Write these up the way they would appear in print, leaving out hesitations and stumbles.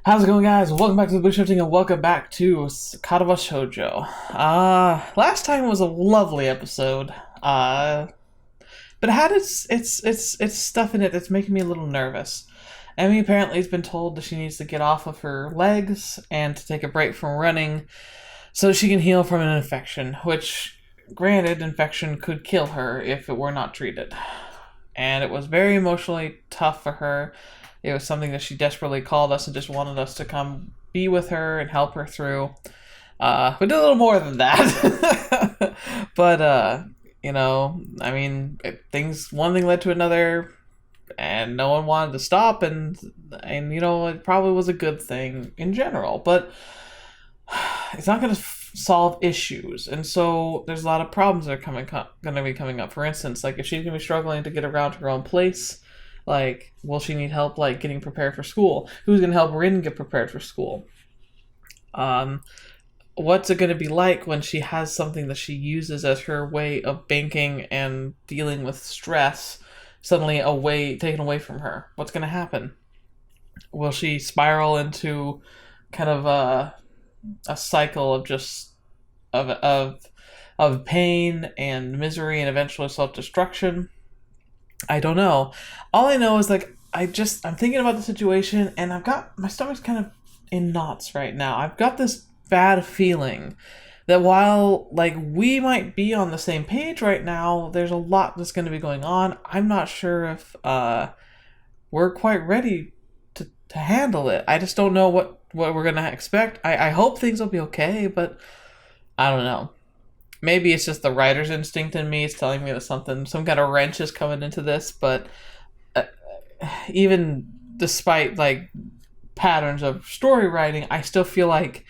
How's it going, guys? Welcome back to TheBlueShifting and welcome back to Katawa Shoujo. Last time was a lovely episode. But it had its stuff in it that's making me a little nervous. Emmy apparently has been told that she needs to get off of her legs and to take a break from running so she can heal from an infection, which, granted, infection could kill her if it were not treated. And it was very emotionally tough for her. It was something that she desperately called us and just wanted us to come be with her and help her through. We did a little more than that. But, one thing led to another, and no one wanted to stop, and it probably was a good thing in general. But it's not going to solve issues, and so there's a lot of problems that are going to be coming up. For instance, like if she's going to be struggling to get around her own place, like, will she need help, like, getting prepared for school? Who's going to help Rin get prepared for school? What's it going to be like when she has something that she uses as her way of banking and dealing with stress suddenly taken away from her? What's going to happen? Will she spiral into kind of a cycle of just of pain and misery and eventual self-destruction? I don't know. All I know is, like, I'm thinking about the situation, and my stomach's kind of in knots right now. I've got this bad feeling that while, like, we might be on the same page right now, there's a lot that's going to be going on. I'm not sure if we're quite ready to handle it. I just don't know what we're going to expect. I hope things will be okay, but I don't know. Maybe it's just the writer's instinct in me. It's telling me that some kind of wrench is coming into this. But even despite, like, patterns of story writing, I still feel like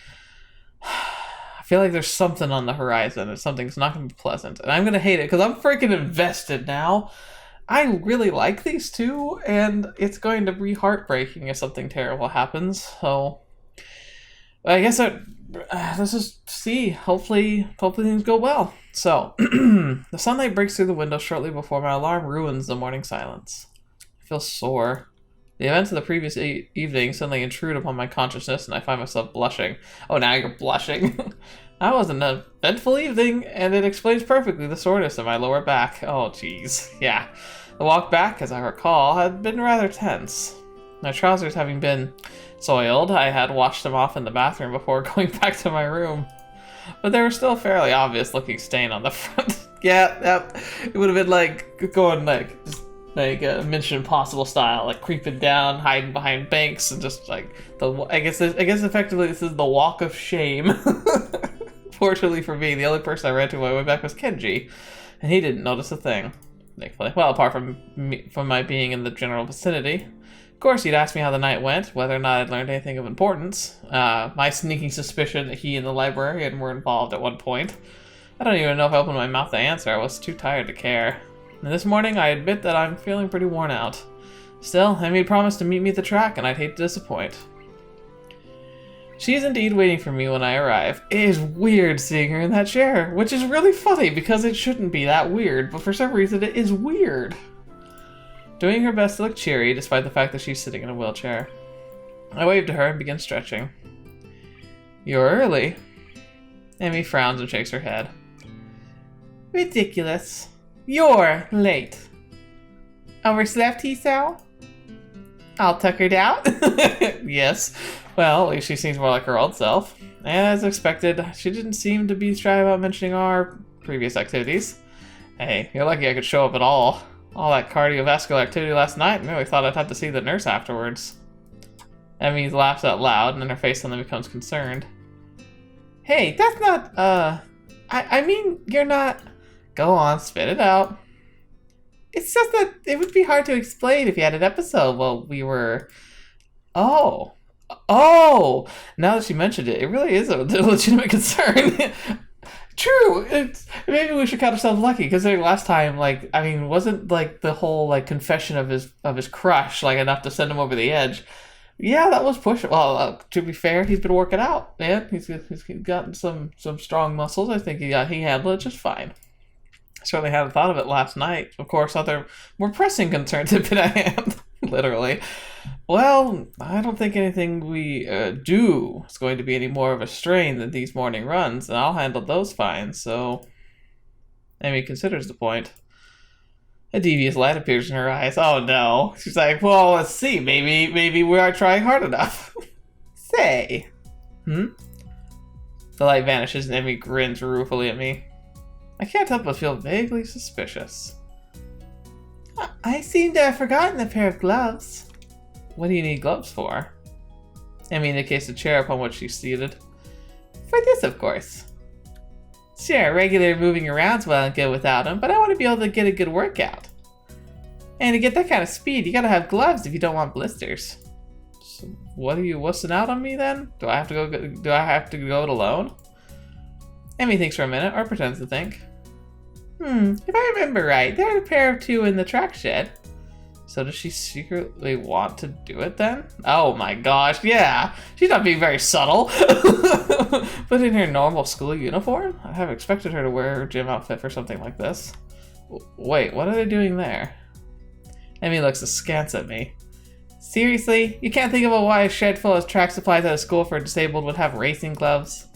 there's something on the horizon. And something's not going to be pleasant, and I'm going to hate it because I'm freaking invested now. I really like these two, and it's going to be heartbreaking if something terrible happens. So I guess let's just see. Hopefully things go well. So, the sunlight breaks through the window shortly before my alarm ruins the morning silence. I feel sore. The events of the previous evening suddenly intrude upon my consciousness, and I find myself blushing. Oh, now you're blushing. That was an eventful evening, and it explains perfectly the soreness in my lower back. Oh, jeez. Yeah. The walk back, as I recall, had been rather tense. My trousers having been soiled, I had washed them off in the bathroom before going back to my room. But there was still a fairly obvious looking stain on the front. Yeah, it would have been like going like a Mission Impossible style, like creeping down, hiding behind banks, and just like I guess effectively this is the walk of shame. Fortunately for me, the only person I ran to on my way back was Kenji, and he didn't notice a thing. Thankfully, well, apart from my being in the general vicinity. Of course, he'd asked me how the night went, whether or not I'd learned anything of importance. My sneaking suspicion that he and the librarian were involved at one point. I don't even know if I opened my mouth to answer. I was too tired to care. And this morning, I admit that I'm feeling pretty worn out. Still, Emmy promised to meet me at the track, and I'd hate to disappoint. She is indeed waiting for me when I arrive. It is weird seeing her in that chair, which is really funny because it shouldn't be that weird, but for some reason it is weird. Doing her best to look cheery, despite the fact that she's sitting in a wheelchair. I wave to her and begin stretching. You're early. Emmy frowns and shakes her head. Ridiculous. You're late. Overslept, Hisao? I'll tuck her down? Yes. Well, at least she seems more like her old self. As expected, she didn't seem to be shy about mentioning our previous activities. Hey, you're lucky I could show up at all. All that cardiovascular activity last night, I really thought I'd have to see the nurse afterwards. Emmy laughs out loud, and then her face suddenly becomes concerned. Hey, that's not, I mean, you're not... Go on, spit it out. It's just that it would be hard to explain if you had an episode while we were... Oh, now that she mentioned it, it really is a legitimate concern. True. Maybe we should count ourselves lucky, because last time, like, I mean, wasn't like the whole like confession of his crush like enough to send him over the edge? Yeah, that was pushing. Well, to be fair, he's been working out, man. He's gotten some strong muscles. I think he handled it just fine. I certainly hadn't thought of it last night. Of course, other more pressing concerns have been at hand. Literally. Well, I don't think anything we do is going to be any more of a strain than these morning runs, and I'll handle those fine, so... Amy considers the point. A devious light appears in her eyes. Oh no. She's like, well, let's see. Maybe we are trying hard enough. Say. The light vanishes and Emmy grins ruefully at me. I can't help but feel vaguely suspicious. I seem to have forgotten a pair of gloves. What do you need gloves for? Emmy indicates the chair upon which she's seated. For this, of course. Sure, regular moving around's well and good without them, but I want to be able to get a good workout. And to get that kind of speed, you gotta have gloves if you don't want blisters. So what are you wussing out on me then? Do I have to go it alone? Emmy thinks for a minute, or pretends to think. If I remember right, there are a pair of two in the track shed. So does she secretly want to do it then? Oh my gosh, yeah! She's not being very subtle! But in her normal school uniform? I have expected her to wear her gym outfit for something like this. Wait, what are they doing there? Emmy looks askance at me. Seriously? You can't think of why a shed full of track supplies at a school for disabled would have racing gloves?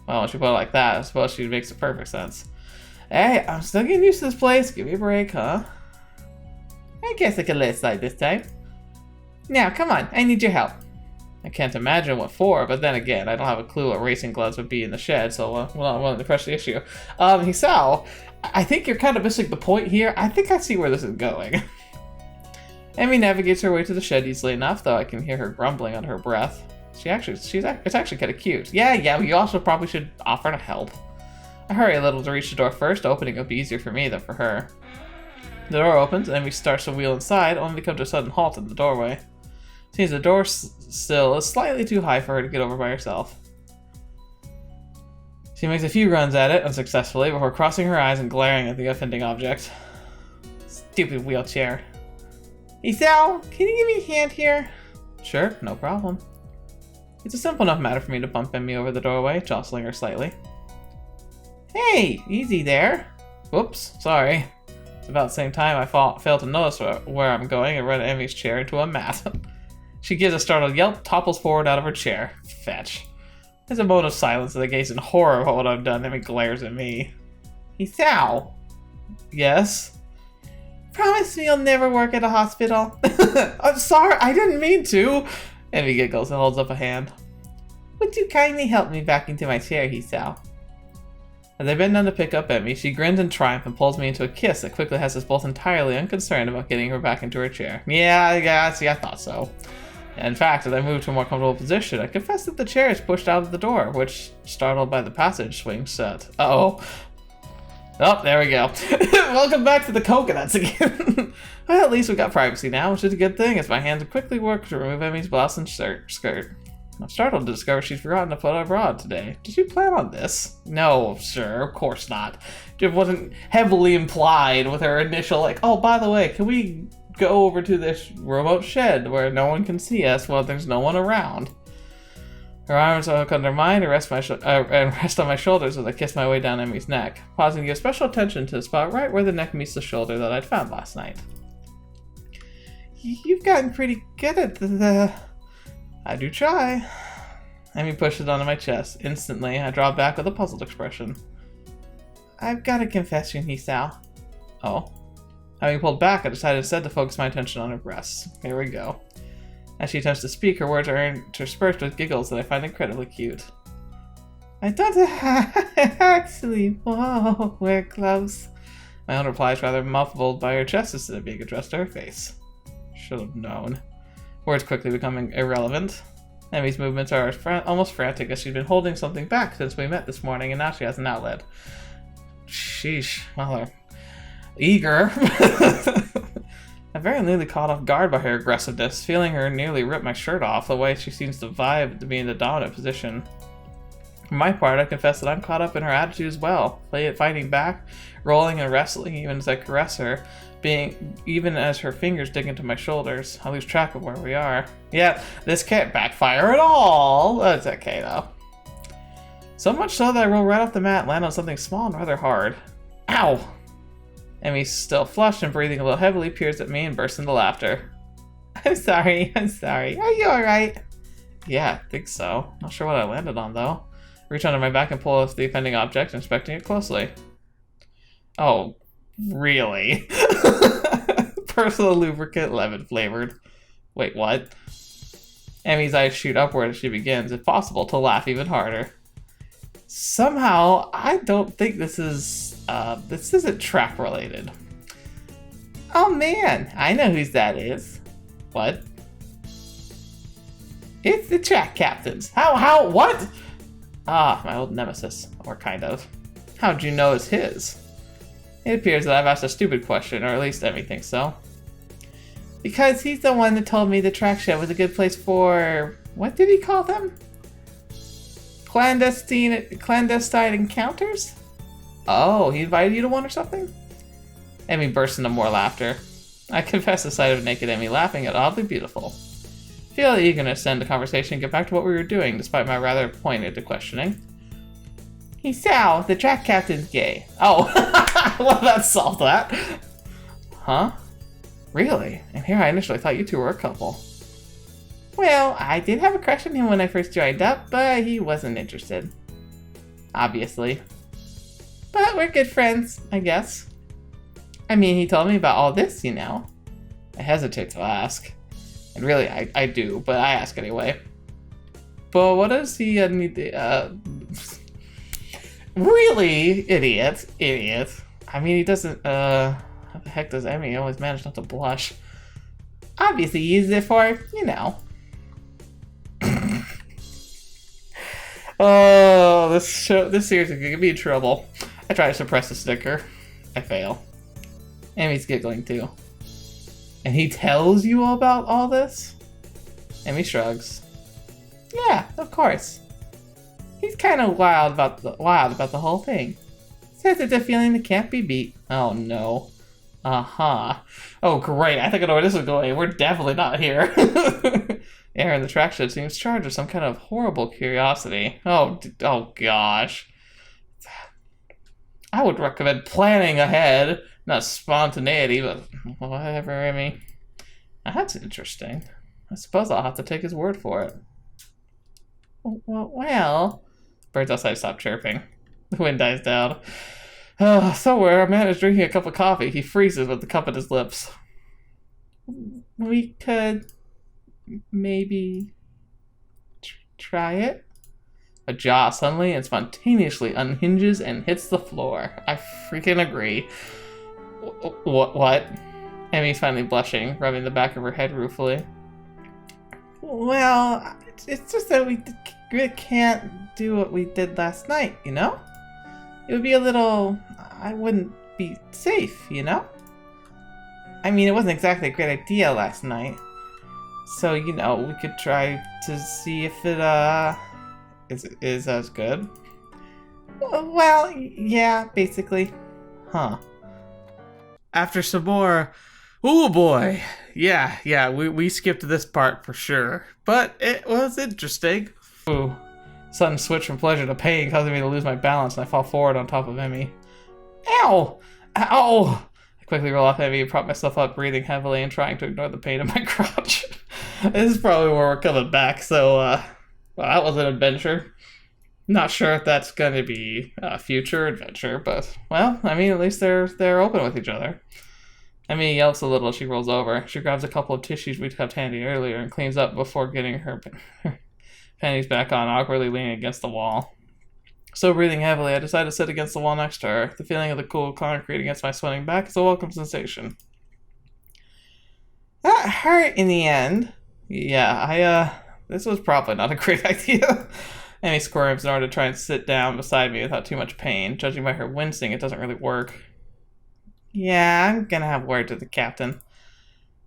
Well, when she put it like that, I suppose she makes a perfect sense. Hey, I'm still getting used to this place. Give me a break, huh? I guess I could let it slide this time. Now, come on, I need your help. I can't imagine what for, but then again, I don't have a clue what racing gloves would be in the shed, so I'm not willing to press the issue. Hisao, I think you're kind of missing the point here. I think I see where this is going. Emmy navigates her way to the shed easily enough, though I can hear her grumbling under her breath. It's actually kind of cute. Yeah, we also probably should offer to help. I hurry a little to reach the door first, opening up easier for me than for her. The door opens, and Emmy starts to wheel inside, only to come to a sudden halt in the doorway. Seems the door sill is slightly too high for her to get over by herself. She makes a few runs at it, unsuccessfully, before crossing her eyes and glaring at the offending object. Stupid wheelchair. Isao, can you give me a hand here? Sure, no problem. It's a simple enough matter for me to bump Emmy over the doorway, jostling her slightly. Hey, easy there. Whoops, sorry. It's about the same time I fail to notice where I'm going and run Emmy's chair into a mat. She gives a startled yelp, topples forward out of her chair. Fetch. There's a moment of silence as I gaze in horror at what I've done. Emmy glares at me. Hisao. Yes? Promise me you'll never work at a hospital. I'm sorry, I didn't mean to. Emmy giggles and holds up a hand. Would you kindly help me back into my chair, Hisao? As I bend down to pick up Emmy, she grins in triumph and pulls me into a kiss that quickly has us both entirely unconcerned about getting her back into her chair. Yeah, see, I thought so. In fact, as I move to a more comfortable position, I confess that the chair is pushed out of the door, which, startled by the passage, swings shut. Uh-oh. Oh, there we go. Welcome back to the coconuts again. Well, at least we got privacy now, which is a good thing, as my hands quickly work to remove Emmy's blouse and skirt. I'm startled to discover she's forgotten to put abroad today. Did she plan on this? No, sir, of course not. It wasn't heavily implied with her initial, like, oh, by the way, can we go over to this remote shed where no one can see us while there's no one around? Her arms are hooked under mine and rest on my shoulders as I kiss my way down Emmy's neck, pausing to give special attention to the spot right where the neck meets the shoulder that I'd found last night. You've gotten pretty good at the... I do try. Emmy pushed it onto my chest. Instantly, I draw back with a puzzled expression. I've got a confession, Hisao. Oh. Having pulled back, I decided instead to focus my attention on her breasts. Here we go. As she attempts to speak, her words are interspersed with giggles that I find incredibly cute. I don't actually wear gloves. My own reply is rather muffled by her chest instead of being addressed to her face. Should have known. Words quickly becoming irrelevant. Emmy's movements are almost frantic as she's been holding something back since we met this morning, and now she has an outlet. Sheesh. Well, they're eager. I'm very nearly caught off guard by her aggressiveness, feeling her nearly rip my shirt off the way she seems to vibe to be in the dominant position. For my part, I confess that I'm caught up in her attitude as well, fighting back, rolling and wrestling even as I caress her, even as her fingers dig into my shoulders. I lose track of where we are. Yeah, this can't backfire at all. That's okay though. So much so that I roll right off the mat and land on something small and rather hard. Ow! Emmy, still flushed and breathing a little heavily, peers at me and bursts into laughter. I'm sorry, I'm sorry. Are you alright? Yeah, I think so. Not sure what I landed on, though. Reach under my back and pull off the offending object, inspecting it closely. Oh, really? Personal lubricant, lemon flavored. Wait, what? Emmy's eyes shoot upward as she begins, if possible, to laugh even harder. Somehow, I don't think this isn't track related. Oh man, I know whose that is. What? It's the track captain's. What? Ah, my old nemesis, or kind of. How'd you know it's his? It appears that I've asked a stupid question, or at least Emmy thinks so. Because he's the one that told me the track show was a good place for... what did he call them? Clandestine encounters? Oh, he invited you to one or something? Emmy burst into more laughter. I confess the sight of naked Emmy laughing at oddly beautiful. Feel the eagerness to end the conversation and get back to what we were doing, despite my rather pointed questioning. He's Sal, the track captain's gay. Oh, well, that solved that. Huh? Really? And here I initially thought you two were a couple. Well, I did have a crush on him when I first joined up, but he wasn't interested. Obviously. But we're good friends, I guess. I mean, he told me about all this, you know. I hesitate to ask. And really, I do, but I ask anyway. But what does he need to, Really? Idiot. I mean, he doesn't, how the heck does Emmy always manage not to blush? Obviously, he uses it for, you know. Oh, this series is gonna be in trouble. I try to suppress the snicker. I fail. Emmy's giggling too. And he tells you all about all this? Emmy shrugs. Yeah, of course. He's kind of wild about the whole thing. Says it's a feeling that can't be beat. Oh no. Uh-huh. Oh great, I think I know where this is going. We're definitely not here. Aaron, the track show seems charged with some kind of horrible curiosity. Oh gosh. I would recommend planning ahead, not spontaneity, but whatever, Emmy. That's interesting. I suppose I'll have to take his word for it. Well... Birds outside stop chirping. The wind dies down. Somewhere, a man is drinking a cup of coffee. He freezes with the cup at his lips. We could... maybe... try it? A jaw suddenly and spontaneously unhinges and hits the floor. I freaking agree. What? Emmy's finally blushing, rubbing the back of her head ruefully. Well, it's just that we can't do what we did last night, you know? It would be a little... I wouldn't be safe, you know? I mean, it wasn't exactly a great idea last night. So, you know, we could try to see if it, is as good. Well, yeah, basically. Huh. After some more... Oh boy! Yeah, we skipped this part for sure. But it was interesting. Ooh. Sudden switch from pleasure to pain causing me to lose my balance and I fall forward on top of Emmy. Ow! Ow! I quickly roll off Emmy and prop myself up, breathing heavily and trying to ignore the pain in my crotch. This is probably where we're coming back, so, well, that was an adventure. Not sure if that's going to be a future adventure, but, well, I mean, at least they're open with each other. Emmy yelps a little as she rolls over. She grabs a couple of tissues we'd kept handy earlier and cleans up before getting her panties back on, awkwardly leaning against the wall. Still breathing heavily, I decide to sit against the wall next to her. The feeling of the cool concrete against my sweating back is a welcome sensation. That hurt in the end. Yeah, this was probably not a great idea. Emmy squirms in order to try and sit down beside me without too much pain. Judging by her wincing, it doesn't really work. Yeah, I'm gonna have words with the captain.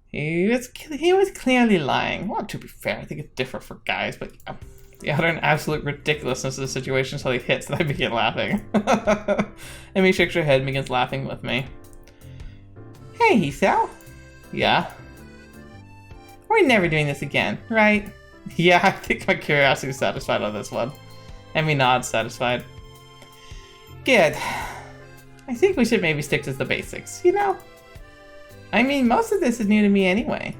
He was clearly lying. Well, to be fair, I think it's different for guys, but yeah. The utter and absolute ridiculousness of the situation suddenly hits and I begin laughing. Emmy shakes her head and begins laughing with me. Hey, Hisao. Yeah? We're never doing this again, right? Yeah, I think my curiosity is satisfied on this one. Emmy nods, satisfied. Good. I think we should maybe stick to the basics, you know? I mean, most of this is new to me anyway.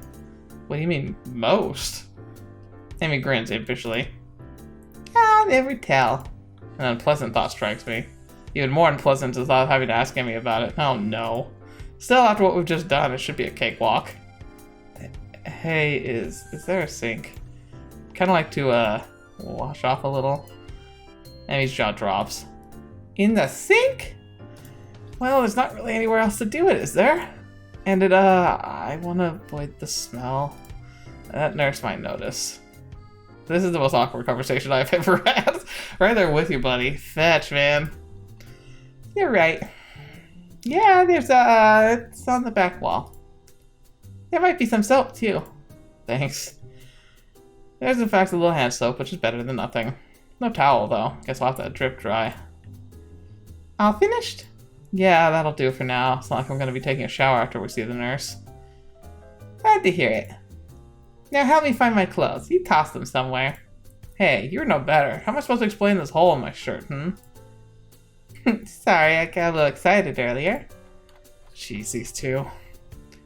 What do you mean, most? Amy grins impishly. I'll never tell. An unpleasant thought strikes me. Even more unpleasant is the thought of having to ask Amy about it. Oh no. Still, after what we've just done, it should be a cakewalk. Hey, is there a sink? Kind of like to, wash off a little. Amy's jaw drops. In the sink? Well, there's not really anywhere else to do it, is there? And I want to avoid the smell. That nurse might notice. This is the most awkward conversation I've ever had. Right there with you, buddy. Fetch, man. You're right. Yeah, there's it's on the back wall. There might be some soap, too. Thanks. There's, in fact, a little hand soap, which is better than nothing. No towel, though. Guess we'll have to drip dry. All finished? Yeah, that'll do for now. It's not like I'm going to be taking a shower after we see the nurse. Glad to hear it. Now help me find my clothes. You tossed them somewhere. Hey, you're no better. How am I supposed to explain this hole in my shirt, Sorry, I got a little excited earlier. Jeez, these two.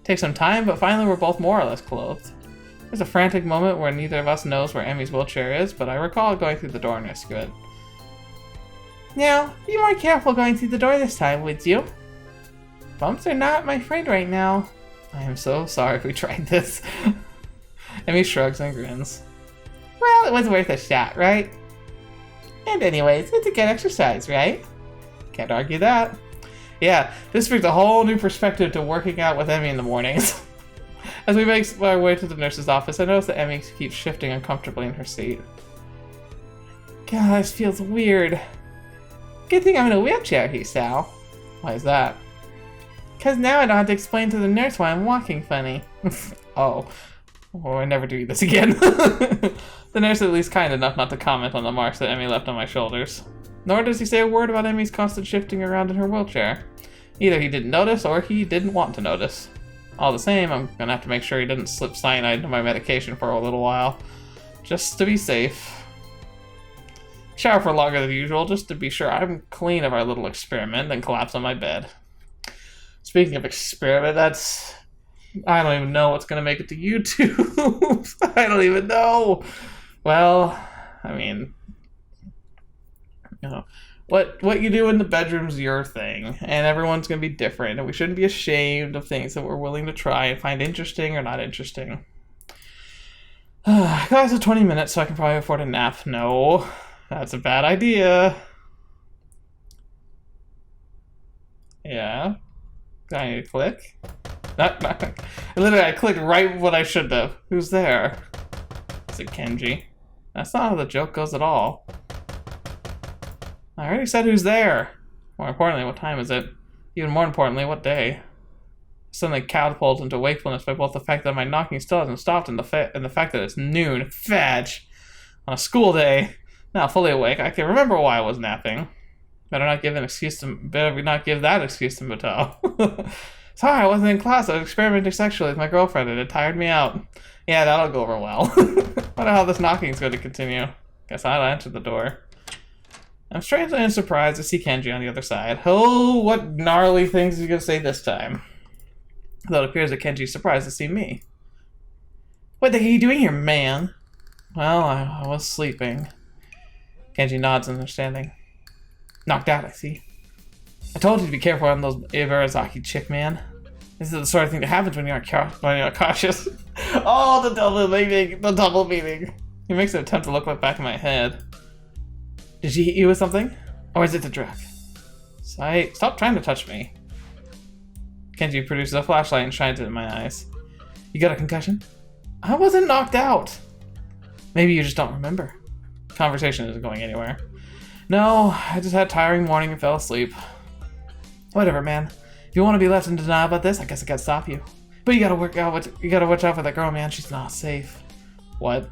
Takes some time, but finally we're both more or less clothed. There's a frantic moment where neither of us knows where Emmy's wheelchair is, but I recall going through the door and rescue it. Now, be more careful going through the door this time, would you? Bumps are not my friend right now. I am so sorry if we tried this. Emmy shrugs and grins. Well, it was worth a shot, right? And anyways, it's a good exercise, right? Can't argue that. Yeah, this brings a whole new perspective to working out with Emmy in the mornings. As we make our way to the nurse's office, I notice that Emmy keeps shifting uncomfortably in her seat. God, this feels weird. Good thing I'm in a wheelchair, he Sal. Why is that? Because now I don't have to explain to the nurse why I'm walking funny. Oh, I never do this again. The nurse is at least kind enough not to comment on the marks that Emmy left on my shoulders. Nor does he say a word about Emmy's constant shifting around in her wheelchair. Either he didn't notice or he didn't want to notice. All the same, I'm gonna have to make sure he didn't slip cyanide into my medication for a little while. Just to be safe. Shower for longer than usual, just to be sure I'm clean of our little experiment, then collapse on my bed. Speaking of experiment, I don't even know what's gonna make it to YouTube. I don't even know. Well, I mean, you know, what you do in the bedroom's your thing, and everyone's gonna be different, and we shouldn't be ashamed of things that we're willing to try and find interesting or not interesting. Guys, it's 20 minutes, so I can probably afford a nap. No, that's a bad idea. Yeah. Do I need to click? Literally, I clicked right when I should have. Who's there? Is it Kenji? That's not how the joke goes at all. I already said who's there. More importantly, what time is it? Even more importantly, what day? Suddenly catapulted into wakefulness by both the fact that my knocking still hasn't stopped and the fact that it's noon. Fetch! On a school day. Now fully awake, I can remember why I was napping. Better not give that excuse to Mato. Sorry, I wasn't in class. I was experimenting sexually with my girlfriend and it tired me out. Yeah, that'll go over well. Wonder how this knocking is going to continue. Guess I'll answer the door. I'm strangely surprised to see Kenji on the other side. Oh, what gnarly things is he going to say this time? Though it appears that Kenji's surprised to see me. What the heck are you doing here, man? Well, I was sleeping. Kenji nods in understanding. Knocked out, I see. I told you to be careful on those Ibarazaki chick, man. This is the sort of thing that happens when you're not cautious. Oh, the double meaning. He makes an attempt to look back in my head. Did she hit you with something? Or is it the drug? Stop trying to touch me. Kenji produces a flashlight and shines it in my eyes. You got a concussion? I wasn't knocked out. Maybe you just don't remember. Conversation isn't going anywhere. No, I just had a tiring morning and fell asleep. Whatever, man. If you want to be left in denial about this, I guess I gotta stop you. But you gotta watch out for that girl, man. She's not safe. What?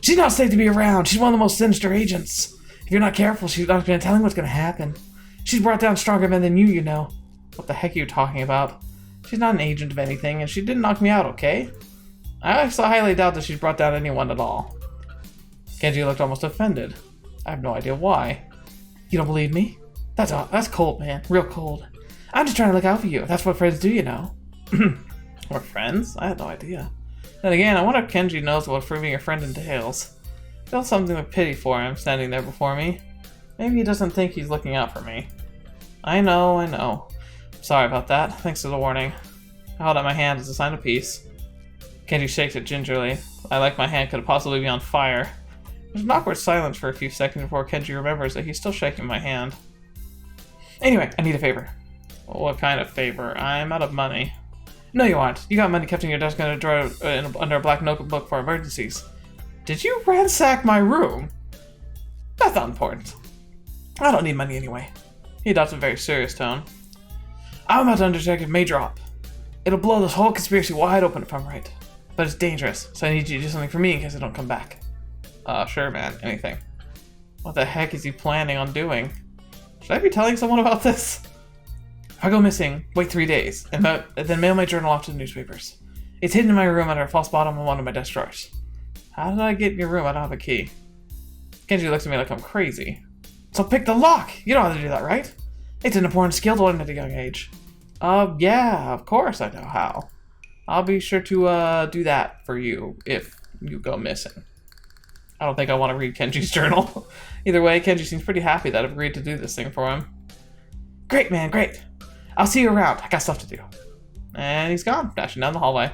She's not safe to be around. She's one of the most sinister agents. If you're not careful, she's not gonna tell him what's gonna happen. She's brought down stronger men than you know. What the heck are you talking about? She's not an agent of anything, and she didn't knock me out, okay? I also highly doubt that she's brought down anyone at all. Kenji looked almost offended. I have no idea why. You don't believe me? That's cold, man. Real cold. I'm just trying to look out for you. That's what friends do, you know. We're friends? I had no idea. Then again, I wonder if Kenji knows what proving a friend entails. I feel something of pity for him standing there before me. Maybe he doesn't think he's looking out for me. I know. Sorry about that. Thanks for the warning. I held out my hand as a sign of peace. Kenji shakes it gingerly. Like my hand could possibly be on fire. There's an awkward silence for a few seconds before Kenji remembers that he's still shaking my hand. Anyway, I need a favor. What kind of favor? I'm out of money. No, you aren't. You got money kept in your desk under a drawer under a black notebook for emergencies. Did you ransack my room? That's not important. I don't need money anyway. He adopts a very serious tone. I'm about to undertake a major op. It'll blow this whole conspiracy wide open if I'm right. But it's dangerous, so I need you to do something for me in case I don't come back. Sure, man. Anything. What the heck is he planning on doing? Should I be telling someone about this? If I go missing, wait 3 days, and then mail my journal off to the newspapers. It's hidden in my room under a false bottom on one of my desk drawers. How did I get in your room? I don't have a key. Kenji looks at me like I'm crazy. So pick the lock! You know how to do that, right? It's an important skill to learn at a young age. Yeah, of course I know how. I'll be sure to, do that for you if you go missing. I don't think I want to read Kenji's journal. Either way, Kenji seems pretty happy that I've agreed to do this thing for him. Great, man, great. I'll see you around. I got stuff to do. And he's gone, dashing down the hallway.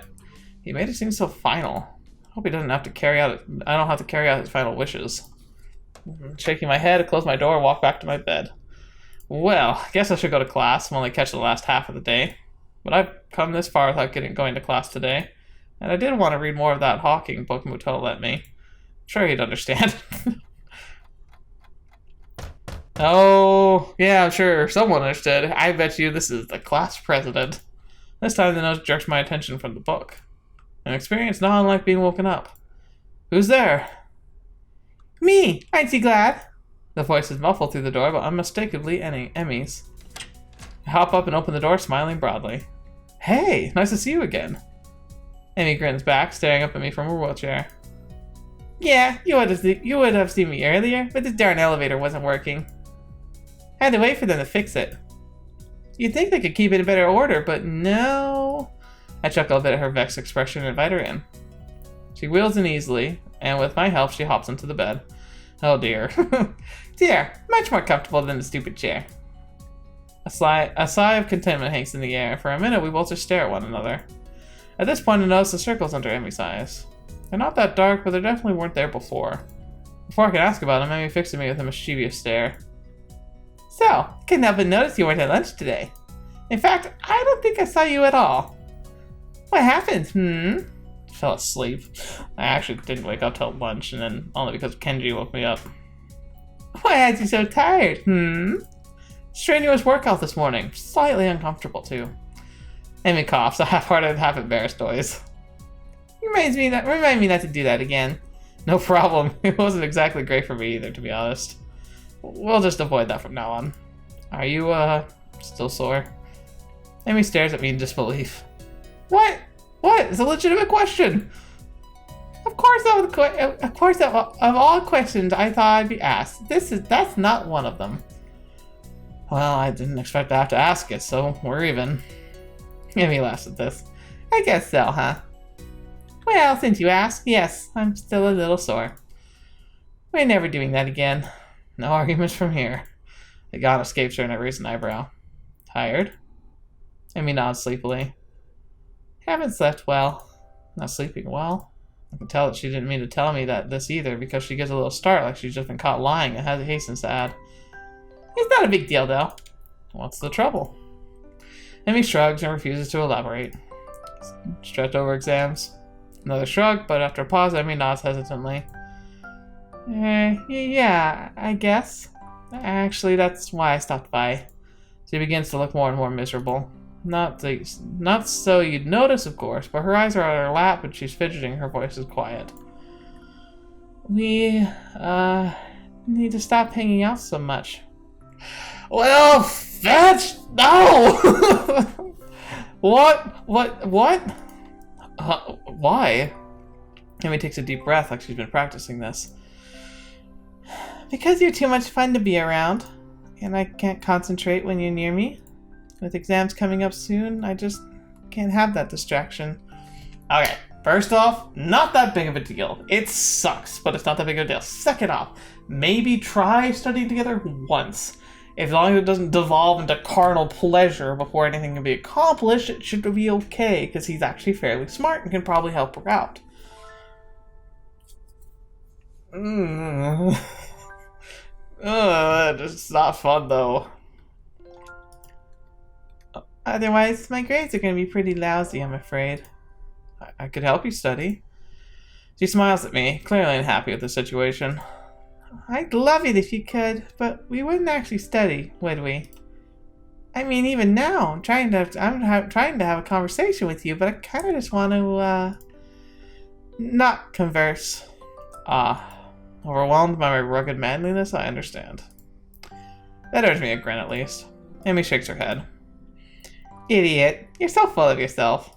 He made it seem so final. I hope he doesn't have to carry out I don't have to carry out his final wishes. Shaking my head, I close my door and walk back to my bed. Well, I guess I should go to class. I'm only catching the last half of the day. But I've come this far without going to class today. And I did want to read more of that Hawking book Muto let me. I'm sure he'd understand. Oh, yeah, I'm sure someone understood. I bet you this is the class president. This time the nose jerks my attention from the book. An experience not unlike being woken up. Who's there? Me! Aren't you glad? The voice is muffled through the door, but unmistakably Emmy's. I hop up and open the door, smiling broadly. Hey, nice to see you again. Emmy grins back, staring up at me from her wheelchair. Yeah, you would have seen me earlier, but this darn elevator wasn't working. I had to wait for them to fix it. You'd think they could keep it in better order, but no. I chuckle a bit at her vexed expression and invite her in. She wheels in easily, and with my help, she hops into the bed. Oh dear. Dear, much more comfortable than the stupid chair. A sigh of contentment hangs in the air, and for a minute we both just stare at one another. At this point I notice the circles under Emmy's eyes. They're not that dark, but they definitely weren't there before. Before I could ask about them, Emmy fixed me with a mischievous stare. So, couldn't help but notice you weren't at lunch today. In fact, I don't think I saw you at all. What happened, Fell asleep. I actually didn't wake up till lunch, and then only because Kenji woke me up. Why had you so tired, Strenuous workout this morning. Slightly uncomfortable, too. Emmy coughs, a half-hearted, half-embarrassed noise. Remind me not to do that again. No problem. It wasn't exactly great for me either, to be honest. We'll just avoid that from now on. Are you, still sore? Emmy stares at me in disbelief. What? What? It's a legitimate question. Of course, of all questions I thought I'd be asked, that's not one of them. Well, I didn't expect to have to ask it, so we're even. Emmy laughs at this. I guess so, huh? Well, since you ask, yes, I'm still a little sore. We're never doing that again. No arguments from here. The yawn escapes her and I raise an eyebrow. Tired? Emmy nods sleepily. Haven't slept well. Not sleeping well? I can tell that she didn't mean to tell me this either because she gives a little start like she's just been caught lying and hastens to add. It's not a big deal though. What's the trouble? Emmy shrugs and refuses to elaborate. Stretch over exams. Another shrug, but after a pause, Emmy nods hesitantly. Yeah, I guess. Actually, that's why I stopped by. She begins to look more and more miserable. Not so you'd notice, of course, but her eyes are on her lap and she's fidgeting, her voice is quiet. We, need to stop hanging out so much. Well, fetch! No! What? Why? Emmy takes a deep breath like she's been practicing this. Because you're too much fun to be around, and I can't concentrate when you're near me. With exams coming up soon, I just can't have that distraction. Okay, First off, not that big of a deal. It sucks, but it's not that big of a deal. Second off, maybe try studying together once. As long as it doesn't devolve into carnal pleasure before anything can be accomplished, it should be okay, because he's actually fairly smart and can probably help her out. It's not fun, though. Otherwise, my grades are going to be pretty lousy, I'm afraid. I could help you study. She smiles at me, clearly unhappy with the situation. I'd love it if you could, but we wouldn't actually study, would we? I mean, even now, I'm trying to have a conversation with you, but I kind of just want to, not converse. Overwhelmed by my rugged manliness, I understand. That earns me a grin, at least. Amy shakes her head. Idiot, you're so full of yourself.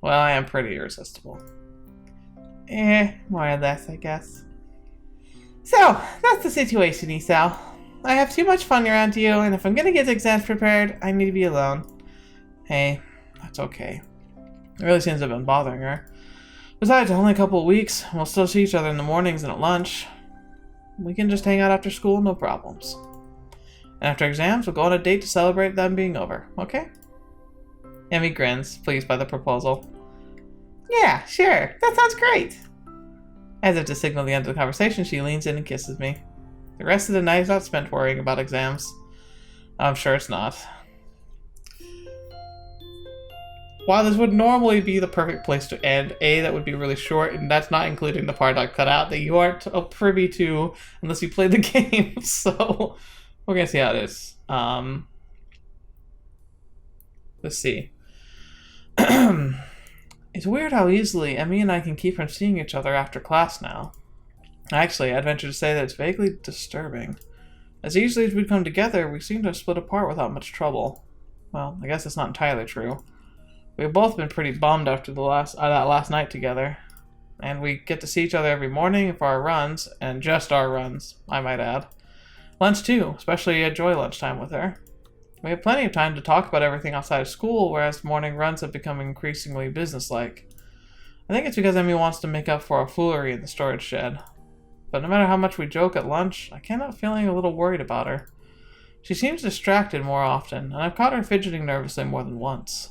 Well, I am pretty irresistible. More or less, I guess. So, that's the situation, Isao. I have too much fun around you, and if I'm gonna get exams prepared, I need to be alone. Hey, that's okay. It really seems to have been bothering her. Besides, only a couple of weeks. We'll still see each other in the mornings and at lunch. We can just hang out after school, no problems. And after exams, we'll go on a date to celebrate them being over, okay? Emmy grins, pleased by the proposal. Yeah, sure. That sounds great. As if to signal the end of the conversation, she leans in and kisses me. The rest of the night is not spent worrying about exams. I'm sure it's not. While this would normally be the perfect place to end, that would be really short, and that's not including the part I cut out that you aren't privy to unless you play the game. So we're gonna see how it is. Let's see. It's weird how easily Emmy and I can keep from seeing each other after class now. Actually, I'd venture to say that it's vaguely disturbing. As easily as we'd come together, we seem to have split apart without much trouble. Well, I guess that's not entirely true. We've both been pretty bummed after that last night together. And we get to see each other every morning for our runs, and just our runs, I might add. Lunch too, especially enjoy lunchtime with her. We have plenty of time to talk about everything outside of school, whereas morning runs have become increasingly businesslike. I think it's because Emmy wants to make up for our foolery in the storage shed. But no matter how much we joke at lunch, I can't help feeling a little worried about her. She seems distracted more often, and I've caught her fidgeting nervously more than once.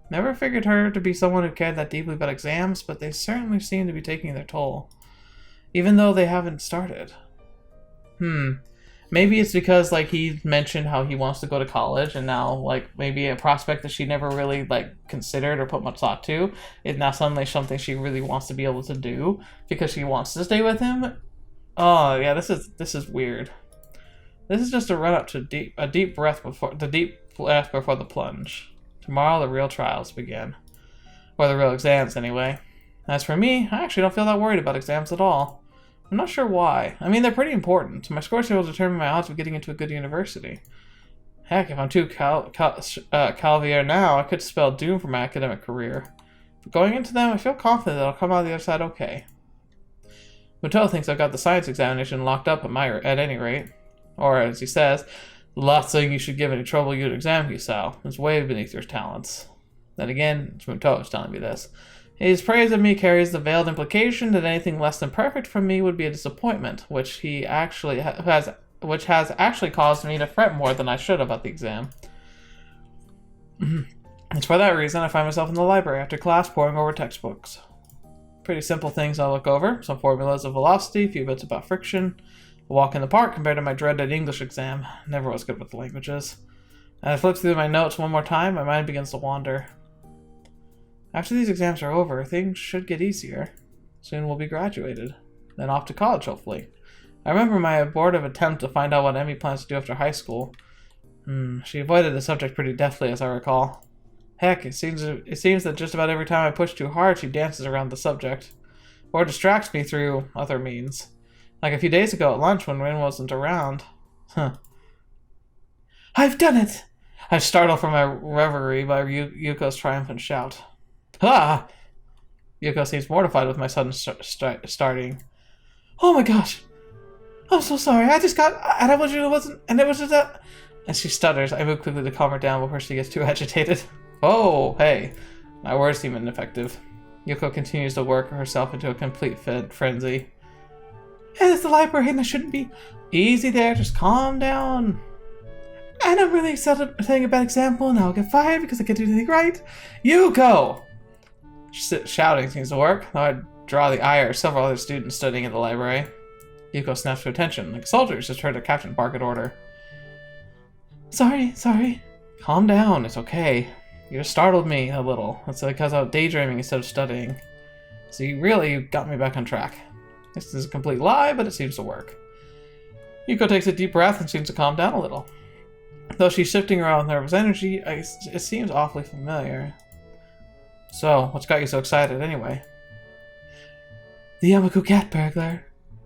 Never figured her to be someone who cared that deeply about exams, but they certainly seem to be taking their toll. Even though they haven't started. Maybe it's because, like, he mentioned how he wants to go to college, and now, like, maybe a prospect that she never really, like, considered or put much thought to is now suddenly something she really wants to be able to do because she wants to stay with him. Oh, yeah, this is weird. This is just a run-up to a deep breath before the plunge. Tomorrow, the real trials begin. Or the real exams, anyway. As for me, I actually don't feel that worried about exams at all. I'm not sure why. I mean, they're pretty important. My scores will determine my odds of getting into a good university. Heck, if I'm too Calvier now, I could spell doom for my academic career. But going into them, I feel confident that I'll come out the other side okay. Muto thinks I've got the science examination locked up at any rate. Or, as he says, the last thing you should give any trouble you to exam Isao. It's way beneath your talents. Then again, it's Muto who's telling me this. His praise of me carries the veiled implication that anything less than perfect from me would be a disappointment, which has actually caused me to fret more than I should about the exam. It's for that reason I find myself in the library after class poring over textbooks. Pretty simple things I'll look over, some formulas of velocity, a few bits about friction, a walk in the park compared to my dreaded English exam. Never was good with the languages. As I flip through my notes one more time, my mind begins to wander. After these exams are over, things should get easier. Soon we'll be graduated. Then off to college, hopefully. I remember my abortive attempt to find out what Emmy plans to do after high school. She avoided the subject pretty deftly, as I recall. Heck, it seems that just about every time I push too hard, she dances around the subject. Or distracts me through other means. Like a few days ago at lunch when Rin wasn't around. I've done it! I'm startled from my reverie by Yuko's triumphant shout. Ah! Yuko seems mortified with my sudden starting. Oh my gosh! I'm so sorry. I just got... And it was just that... As she stutters, I move quickly to calm her down before she gets too agitated. Oh, hey. My words seem ineffective. Yuko continues to work herself into a complete frenzy. And it's the library and I shouldn't be... Easy there, just calm down. And I'm really setting a bad example and I'll get fired because I can't do anything right. Yuko! Shouting seems to work, though I'd draw the ire of several other students studying in the library. Yuko snaps to attention, like a soldier who's just heard a captain bark at order. Sorry. Calm down, it's okay. You just startled me a little. That's because I was daydreaming instead of studying. So you really got me back on track. This is a complete lie, but it seems to work. Yuko takes a deep breath and seems to calm down a little. Though she's shifting around with nervous energy, it seems awfully familiar. So, what's got you so excited anyway? The Yamaku cat burglar.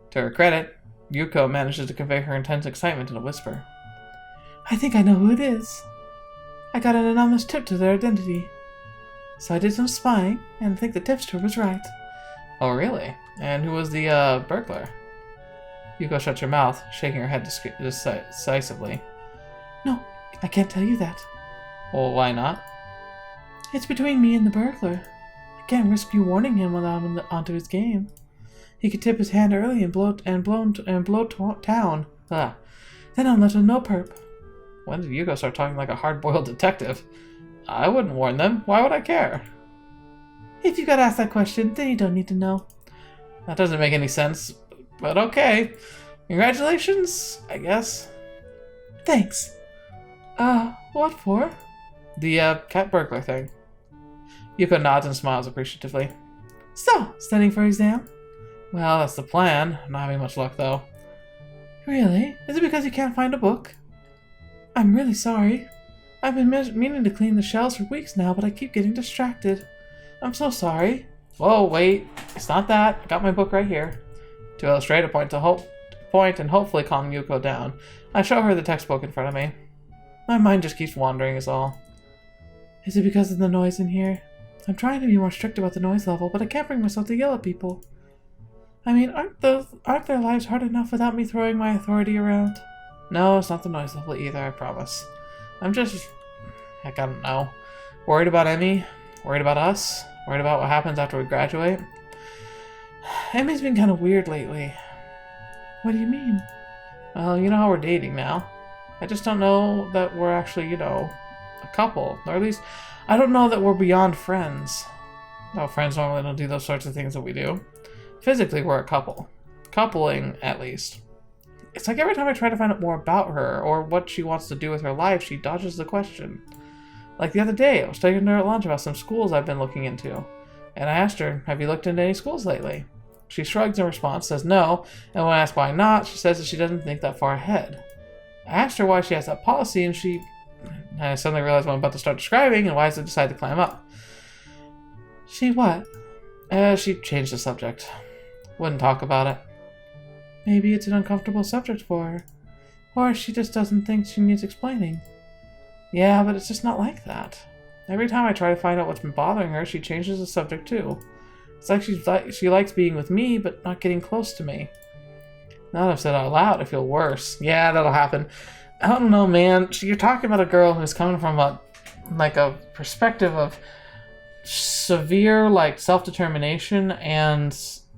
To her credit, Yuko manages to convey her intense excitement in a whisper. I think I know who it is. I got an anonymous tip to their identity. So I did some spying, and think the tipster was right. Oh, really? And who was the, burglar? Yuko shuts her mouth, shaking her head decisively. No, I can't tell you that. Well, why not? It's between me and the burglar. I can't risk you warning him while I'm onto his game. He could tip his hand early and blow town. Then I'm left with no perp. When did Yuko start talking like a hard-boiled detective? I wouldn't warn them. Why would I care? If you got asked that question, then you don't need to know. That doesn't make any sense, but okay. Congratulations, I guess. Thanks. What for? The, cat burglar thing. Yuko nods and smiles appreciatively. So, studying for exam? Well, that's the plan. Not having much luck, though. Really? Is it because you can't find a book? I'm really sorry. I've been meaning to clean the shelves for weeks now, but I keep getting distracted. I'm so sorry. Whoa, wait. It's not that. I got my book right here. To illustrate, I point and hopefully calm Yuko down. I show her the textbook in front of me. My mind just keeps wandering is all. Is it because of the noise in here? I'm trying to be more strict about the noise level, but I can't bring myself to yell at people. I mean, aren't their lives hard enough without me throwing my authority around? No, it's not the noise level either, I promise. I'm just... heck, I don't know. Worried about Emmy? Worried about us? Worried about what happens after we graduate? Emmy's been kind of weird lately. What do you mean? Well, you know how we're dating now. I just don't know that we're actually, a couple. Or at least, I don't know that we're beyond friends. No, friends normally don't do those sorts of things that we do. Physically, we're a couple. Coupling, at least. It's like every time I try to find out more about her, or what she wants to do with her life, she dodges the question. Like the other day, I was talking to her at lunch about some schools I've been looking into. And I asked her, have you looked into any schools lately? She shrugs in response, says no, and when I ask why not, she says that she doesn't think that far ahead. I asked her why she has that policy, and I suddenly realized what I'm about to start describing, and why does it decide to climb up? She what? She changed the subject. Wouldn't talk about it. Maybe it's an uncomfortable subject for her. Or she just doesn't think she needs explaining. Yeah, but it's just not like that. Every time I try to find out what's been bothering her, she changes the subject too. It's like she likes being with me, but not getting close to me. Now that I've said it out loud, I feel worse. Yeah, that'll happen. I don't know, man. You're talking about a girl who's coming from a perspective of severe, self-determination and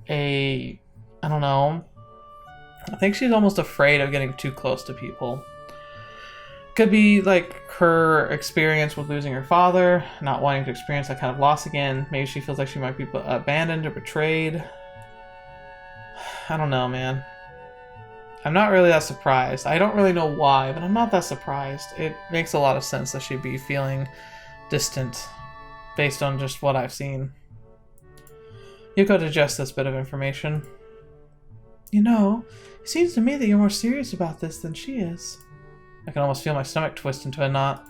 I don't know. I think she's almost afraid of getting too close to people. Could be her experience with losing her father, not wanting to experience that kind of loss again. Maybe she feels like she might be abandoned or betrayed. I don't know, man. I'm not really that surprised. I don't really know why, but I'm not that surprised. It makes a lot of sense that she'd be feeling distant based on just what I've seen. Yuko digests this bit of information. It seems to me that you're more serious about this than she is. I can almost feel my stomach twist into a knot.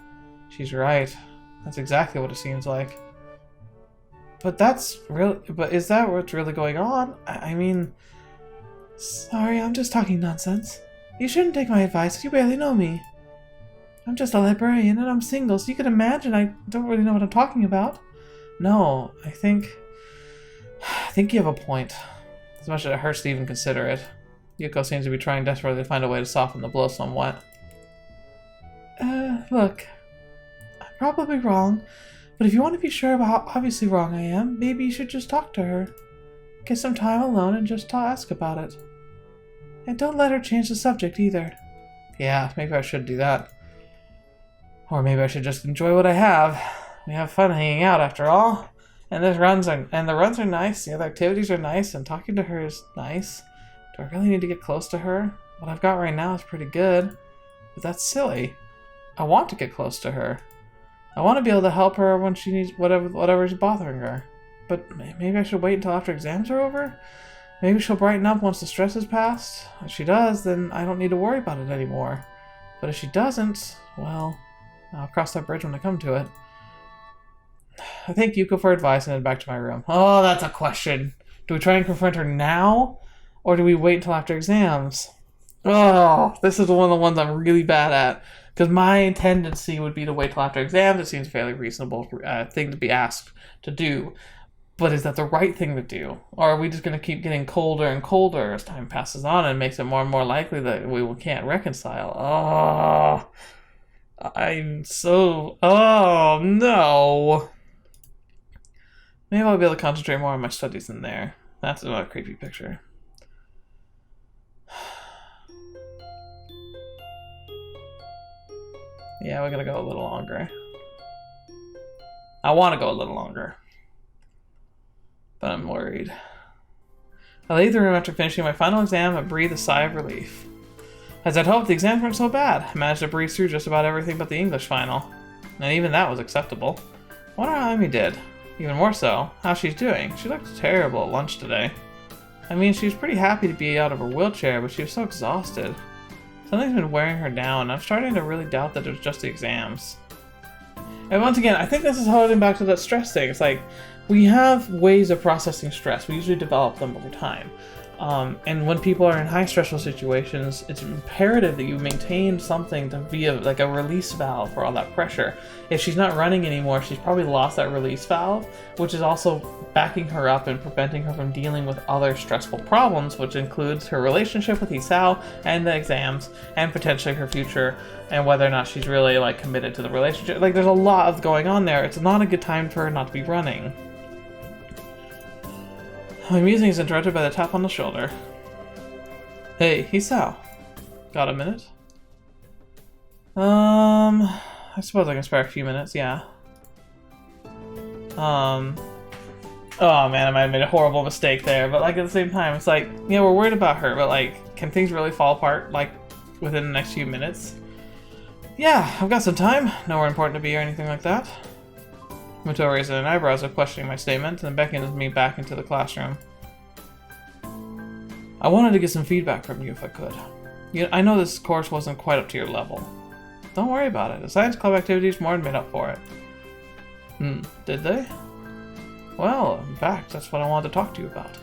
She's right. That's exactly what it seems like. But is that what's really going on? I mean... Sorry, I'm just talking nonsense. You shouldn't take my advice, you barely know me. I'm just a librarian and I'm single, so you can imagine I don't really know what I'm talking about. No, I think you have a point. As much as it hurts to even consider it. Yuko seems to be trying desperately to find a way to soften the blow somewhat. Look. I'm probably wrong, But if you want to be sure about how obviously wrong I am, maybe you should just talk to her. Get some time alone and just ask about it. And don't let her change the subject either. Yeah, maybe I should do that. Or maybe I should just enjoy what I have. We have fun hanging out after all. And the runs are nice, the other activities are nice, and talking to her is nice. Do I really need to get close to her? What I've got right now is pretty good. But that's silly. I want to get close to her. I want to be able to help her when she needs whatever is bothering her. But maybe I should wait until after exams are over? Maybe she'll brighten up once the stress is past. If she does, then I don't need to worry about it anymore. But if she doesn't, well, I'll cross that bridge when I come to it. I thank Yuko for advice and head back to my room. Oh, that's a question. Do we try and confront her now? Or do we wait until after exams? Oh, this is one of the ones I'm really bad at. Because my tendency would be to wait till after exams. It seems a fairly reasonable thing to be asked to do. But is that the right thing to do? Or are we just going to keep getting colder and colder as time passes on and makes it more and more likely that we can't reconcile? Oh, oh no. Maybe I'll be able to concentrate more on my studies in there. That's another creepy picture. Yeah, we're gonna go a little longer. I want to go a little longer. But I'm worried. I leave the room after finishing my final exam and breathe a sigh of relief. As I'd hoped, the exams weren't so bad. I managed to breeze through just about everything but the English final. And even that was acceptable. I wonder how Amy did. Even more so, how she's doing. She looked terrible at lunch today. I mean, she was pretty happy to be out of her wheelchair, but she was so exhausted. Something's been wearing her down. I'm starting to really doubt that it was just the exams. And once again, I think this is harking back to that stress thing. It's like, we have ways of processing stress. We usually develop them over time. And when people are in high stressful situations, it's imperative that you maintain something to be like a release valve for all that pressure. If she's not running anymore, she's probably lost that release valve, which is also backing her up and preventing her from dealing with other stressful problems, which includes her relationship with Isao and the exams and potentially her future and whether or not she's really like committed to the relationship. Like there's a lot of going on there. It's not a good time for her not to be running. My musing is interrupted by the tap on the shoulder. Hey, Hisao. Got a minute? I suppose I can spare a few minutes, yeah. Oh man, I might have made a horrible mistake there, but like at the same time, it's like, yeah, we're worried about her, but like, can things really fall apart like within the next few minutes? Yeah, I've got some time. Nowhere important to be or anything like that. Muto raises an eyebrows of questioning my statement and beckons me back into the classroom. I wanted to get some feedback from you if I could. I know this course wasn't quite up to your level. Don't worry about it. The science club activities more than made up for it. Did they? Well, in fact, that's what I wanted to talk to you about.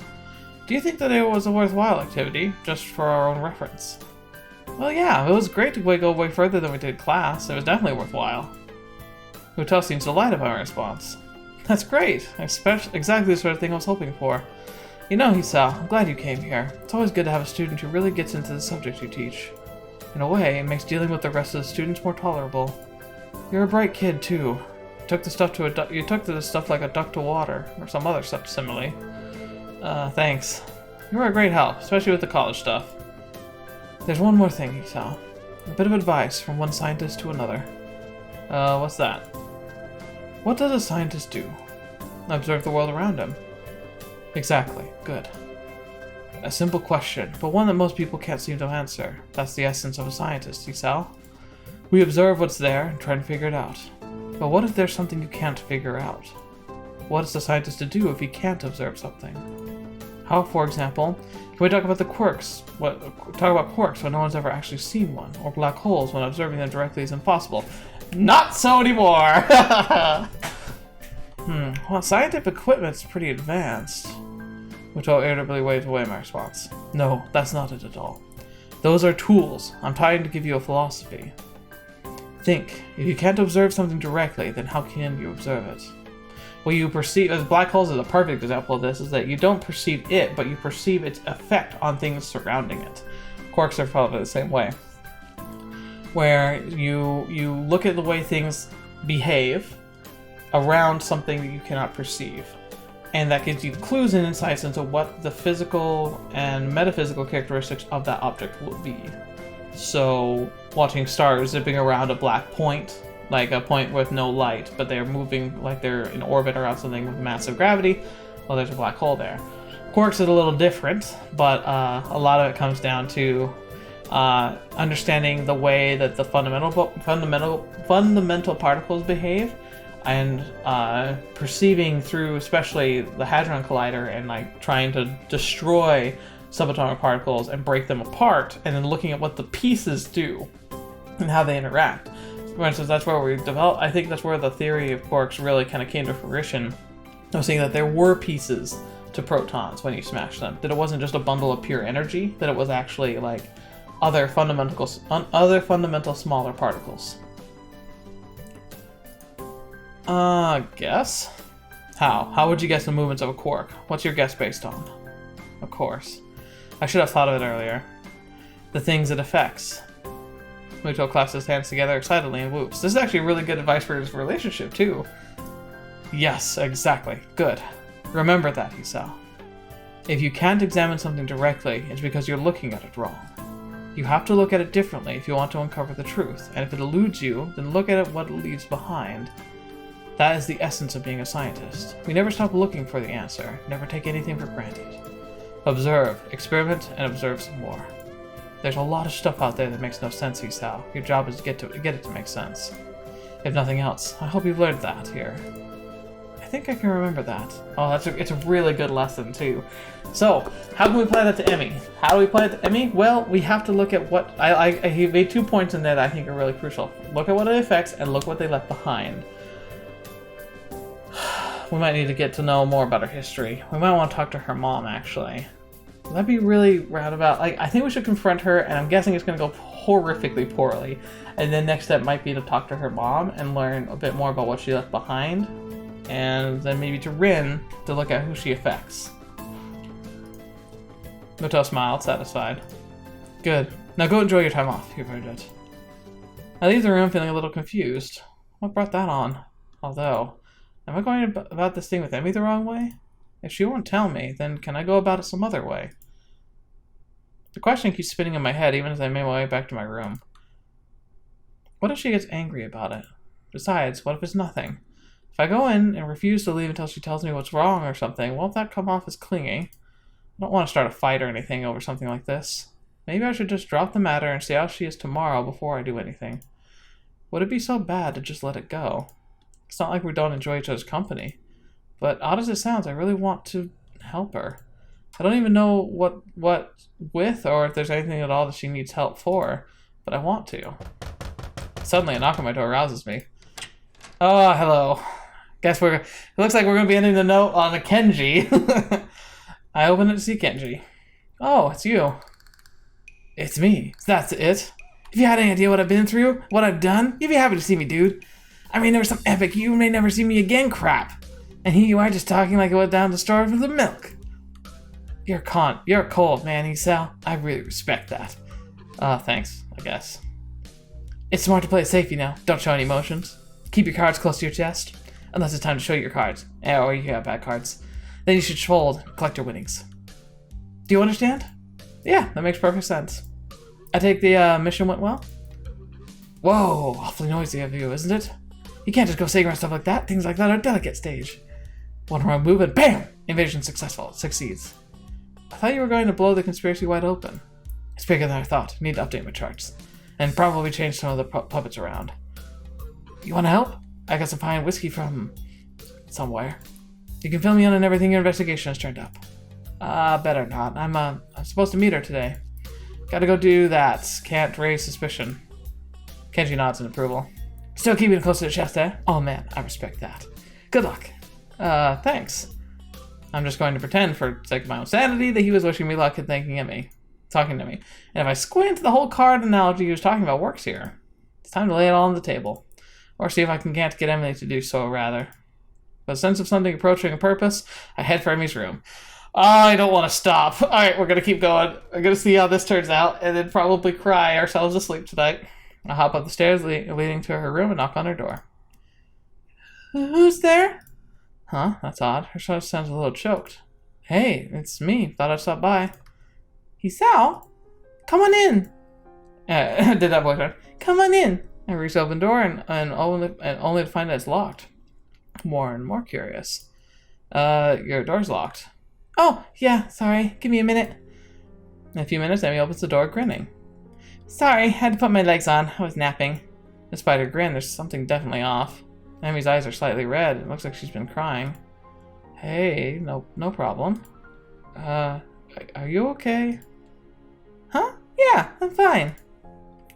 Do you think that it was a worthwhile activity, just for our own reference? Well, yeah, it was great to go way further than we did class. It was definitely worthwhile. Muto seems delighted by my response. That's great. Exactly the sort of thing I was hoping for. You know, Hisao, I'm glad you came here. It's always good to have a student who really gets into the subject you teach. In a way, it makes dealing with the rest of the students more tolerable. You're a bright kid, too. You took to the stuff like a duck to water, or some other such simile. Thanks. You were a great help, especially with the college stuff. There's one more thing, Hisao. A bit of advice from one scientist to another. What's that? What does a scientist do? Observe the world around him. Exactly. Good. A simple question, but one that most people can't seem to answer. That's the essence of a scientist, Hisao. We observe what's there and try to figure it out. But what if there's something you can't figure out? What is the scientist to do if he can't observe something? How, for example, can we talk about the quirks? Talk about quirks when no one's ever actually seen one, or black holes when observing them directly is impossible? Not so anymore! Well, scientific equipment's pretty advanced. Muto irritably waved away my response. No, that's not it at all. Those are tools. I'm trying to give you a philosophy. Think, if you can't observe something directly, then how can you observe it? What you perceive as black holes is a perfect example of this, is that you don't perceive it, but you perceive its effect on things surrounding it. Quarks are probably the same way. Where you look at the way things behave, around something that you cannot perceive. And that gives you clues and insights into what the physical and metaphysical characteristics of that object will be. So, watching stars zipping around a black point, like a point with no light, but they're moving like they're in orbit around something with massive gravity, well, there's a black hole there. Quarks is a little different, but a lot of it comes down to understanding the way that the fundamental particles behave, and perceiving through especially the Hadron Collider and like trying to destroy subatomic particles and break them apart, and then looking at what the pieces do and how they interact. For instance, that's where we developed, I think that's where the theory of quarks really kind of came to fruition. I was saying that there were pieces to protons when you smash them, that it wasn't just a bundle of pure energy, that it was actually like other fundamental smaller particles. Guess? How would you guess the movements of a quark? What's your guess based on? Of course. I should have thought of it earlier. The things it affects. Muto claps his hands together excitedly and whoops. This is actually really good advice for his relationship, too. Yes, exactly. Good. Remember that, Hisao. If you can't examine something directly, it's because you're looking at it wrong. You have to look at it differently if you want to uncover the truth, and if it eludes you, then look at it what it leaves behind. That is the essence of being a scientist. We never stop looking for the answer, never take anything for granted. Observe, experiment, and observe some more. There's a lot of stuff out there that makes no sense, Hisao. Your job is to get it to make sense. If nothing else, I hope you've learned that here. I think I can remember that. Oh, it's a really good lesson, too. So, how can we apply that to Emmy? How do we apply it to Emmy? Well, we have to look at what... he made 2 points in there that I think are really crucial. Look at what it affects, and look what they left behind. We might need to get to know more about her history. We might want to talk to her mom, actually. That'd be really roundabout. Like, I think we should confront her, and I'm guessing it's going to go horrifically poorly. And then next step might be to talk to her mom and learn a bit more about what she left behind. And then maybe to Rin to look at who she affects. Muto smiled, satisfied. Good. Now go enjoy your time off, he urged. I leave the room feeling a little confused. What brought that on? Although, am I going about this thing with Emmy the wrong way? If she won't tell me, then can I go about it some other way? The question keeps spinning in my head even as I make my way back to my room. What if she gets angry about it? Besides, what if it's nothing? If I go in and refuse to leave until she tells me what's wrong or something, won't that come off as clinging? I don't want to start a fight or anything over something like this. Maybe I should just drop the matter and see how she is tomorrow before I do anything. Would it be so bad to just let it go? It's not like we don't enjoy each other's company. But odd as it sounds, I really want to help her. I don't even know what with or if there's anything at all that she needs help for, but I want to. Suddenly a knock on my door rouses me. Oh, hello. Guess it looks like we're going to be ending the note on a Kenji. I open it to see Kenji. Oh, it's you. It's me. That's it. If you had any idea what I've been through, what I've done, you'd be happy to see me, dude. I mean, there was some epic you may never see me again crap. And here you are just talking like I went down to the store for the milk. You're cold, man, Hisao. I really respect that. Thanks, I guess. It's smart to play it safe, you know. Don't show any emotions. Keep your cards close to your chest. Unless it's time to show your cards. Or you have bad cards. Then you should fold and collect your winnings. Do you understand? Yeah, that makes perfect sense. I take the mission went well? Whoa, awfully noisy of you, isn't it? You can't just go saying around stuff like that. Things like that are a delicate stage. One wrong move and BAM! Invasion successful. Succeeds. I thought you were going to blow the conspiracy wide open. It's bigger than I thought. Need to update my charts. And probably change some of the puppets around. You want to help? I got some fine whiskey from... somewhere. You can fill me in on everything your investigation has turned up. Better not. I'm supposed to meet her today. Gotta go do that. Can't raise suspicion. Kenji nods in approval. Still keeping it close to the chest, eh? Oh man, I respect that. Good luck. Thanks. I'm just going to pretend, for the sake of my own sanity, that he was wishing me luck and talking to me. And if I squint, the whole card analogy he was talking about works here. It's time to lay it all on the table. Or see if I can't get Emily to do so, rather. With a sense of something approaching a purpose, I head for Emmy's room. I don't want to stop. Alright, we're going to keep going. I'm going to see how this turns out, and then probably cry ourselves to sleep tonight. I'll hop up the stairs leading to her room and knock on her door. Who's there? Huh? That's odd. Her voice sounds a little choked. Hey, it's me. Thought I'd stop by. Hisao? Come on in. Did that voice right? Come on in. I reached the open door and only to find that it's locked. More and more curious. Your door's locked. Oh, yeah, sorry. Give me a minute. In a few minutes, Emi opens the door, grinning. Sorry, had to put my legs on. I was napping. Despite her grin, there's something definitely off. Emi's eyes are slightly red. It looks like she's been crying. Hey, no problem. Are you okay? Huh? Yeah, I'm fine.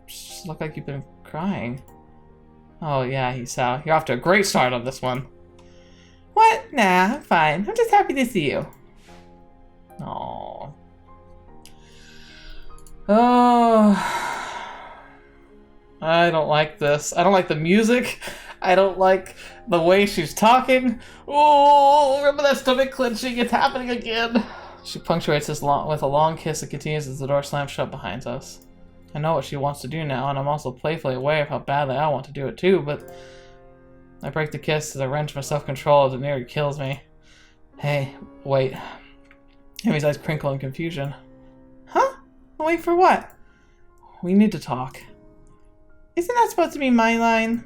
Just look like you've been crying. Oh yeah, Hisao. You're off to a great start on this one. What? Nah, I'm fine. I'm just happy to see you. Aww. Oh. I don't like this. I don't like the music. I don't like the way she's talking. Oh, remember that stomach clenching? It's happening again. She punctuates this with a long kiss and continues as the door slams shut behind us. I know what she wants to do now, and I'm also playfully aware of how badly I want to do it too, but I break the kiss as I wrench my self-control as it nearly kills me. Hey, wait. Amy's eyes crinkle in confusion. Huh? Wait for what? We need to talk. Isn't that supposed to be my line?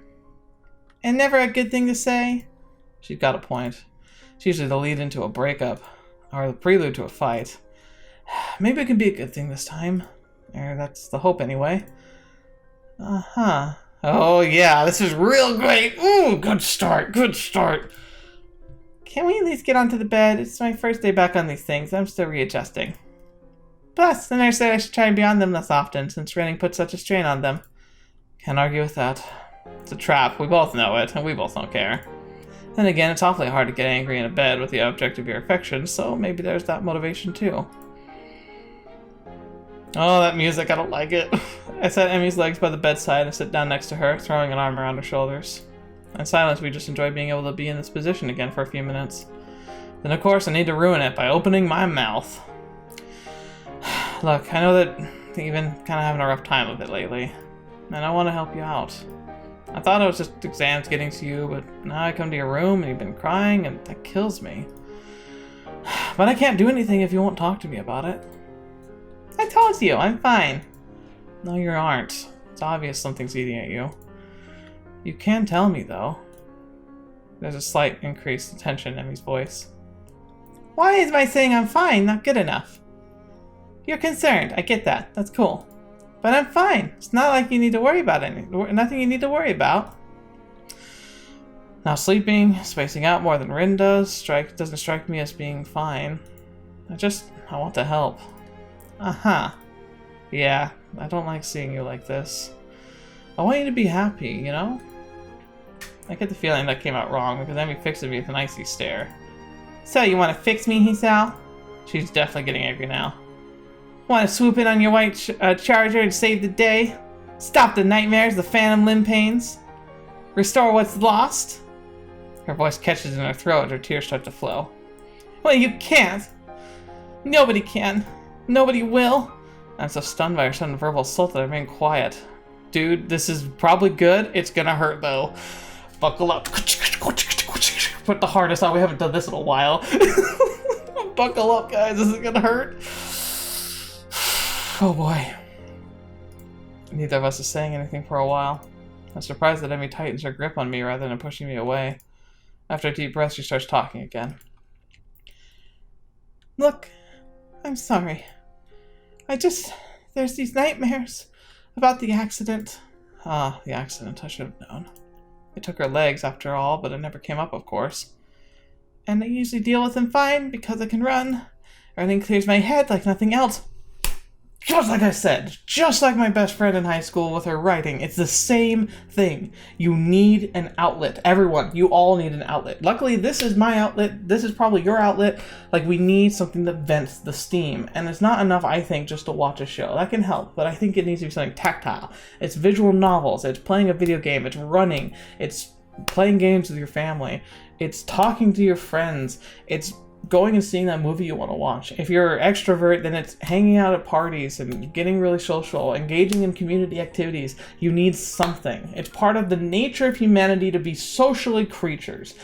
And never a good thing to say? She's got a point. It's usually the lead into a breakup, or the prelude to a fight. Maybe it can be a good thing this time. Or that's the hope anyway. Uh-huh. Oh yeah, this is real great. Ooh, good start, good start. Can we at least get onto the bed? It's my first day back on these things. I'm still readjusting. Plus, the nurse said I should try and be on them less often, since running puts such a strain on them. Can't argue with that. It's a trap. We both know it, and we both don't care. Then again, it's awfully hard to get angry in a bed with the object of your affection, so maybe there's that motivation too. Oh, that music, I don't like it. I set Emmy's legs by the bedside and sit down next to her, throwing an arm around her shoulders. In silence, we just enjoy being able to be in this position again for a few minutes. Then, of course, I need to ruin it by opening my mouth. Look, I know that you've been kind of having a rough time with it lately, and I want to help you out. I thought it was just exams getting to you, but now I come to your room and you've been crying, and that kills me. But I can't do anything if you won't talk to me about it. I told you, I'm fine. No, you aren't. It's obvious something's eating at you. You can tell me, though. There's a slight increased tension in Emmy's voice. Why is my saying I'm fine not good enough? You're concerned, I get that. That's cool. But I'm fine. It's not like you need to worry about anything. Nothing you need to worry about. Now sleeping, spacing out more than Rin does, doesn't strike me as being fine. I want to help. Uh-huh. Yeah, I don't like seeing you like this. I want you to be happy, you know? I get the feeling that came out wrong because Emmy fixed me with an icy stare. So, you want to fix me, Hisao? She's definitely getting angry now. Want to swoop in on your white charger and save the day? Stop the nightmares, the phantom limb pains? Restore what's lost? Her voice catches in her throat and her tears start to flow. Well, you can't. Nobody can. Nobody will. I'm so stunned by her sudden verbal assault that I remain quiet. Dude, this is probably good. It's gonna hurt though. Buckle up. Put the hardest on. We haven't done this in a while. Buckle up, guys. This is gonna hurt. Oh boy. Neither of us is saying anything for a while. I'm surprised that Emmy tightens her grip on me rather than pushing me away. After a deep breath, she starts talking again. Look, I'm sorry. There's these nightmares about the accident. Ah, the accident, I should have known. They took her legs after all, but it never came up, of course. And I usually deal with them fine because I can run. Everything clears my head like nothing else. Just like I said, just like my best friend in high school with her writing, it's the same thing. You need an outlet. Everyone, you all need an outlet. Luckily, this is my outlet. This is probably your outlet. Like, we need something that vents the steam. And it's not enough, I think, just to watch a show. That can help, but I think it needs to be something tactile. It's visual novels. It's playing a video game. It's running. It's playing games with your family. It's talking to your friends. It's going and seeing that movie you want to watch. If you're an extrovert, then it's hanging out at parties and getting really social, engaging in community activities. You need something. It's part of the nature of humanity to be socially creatures.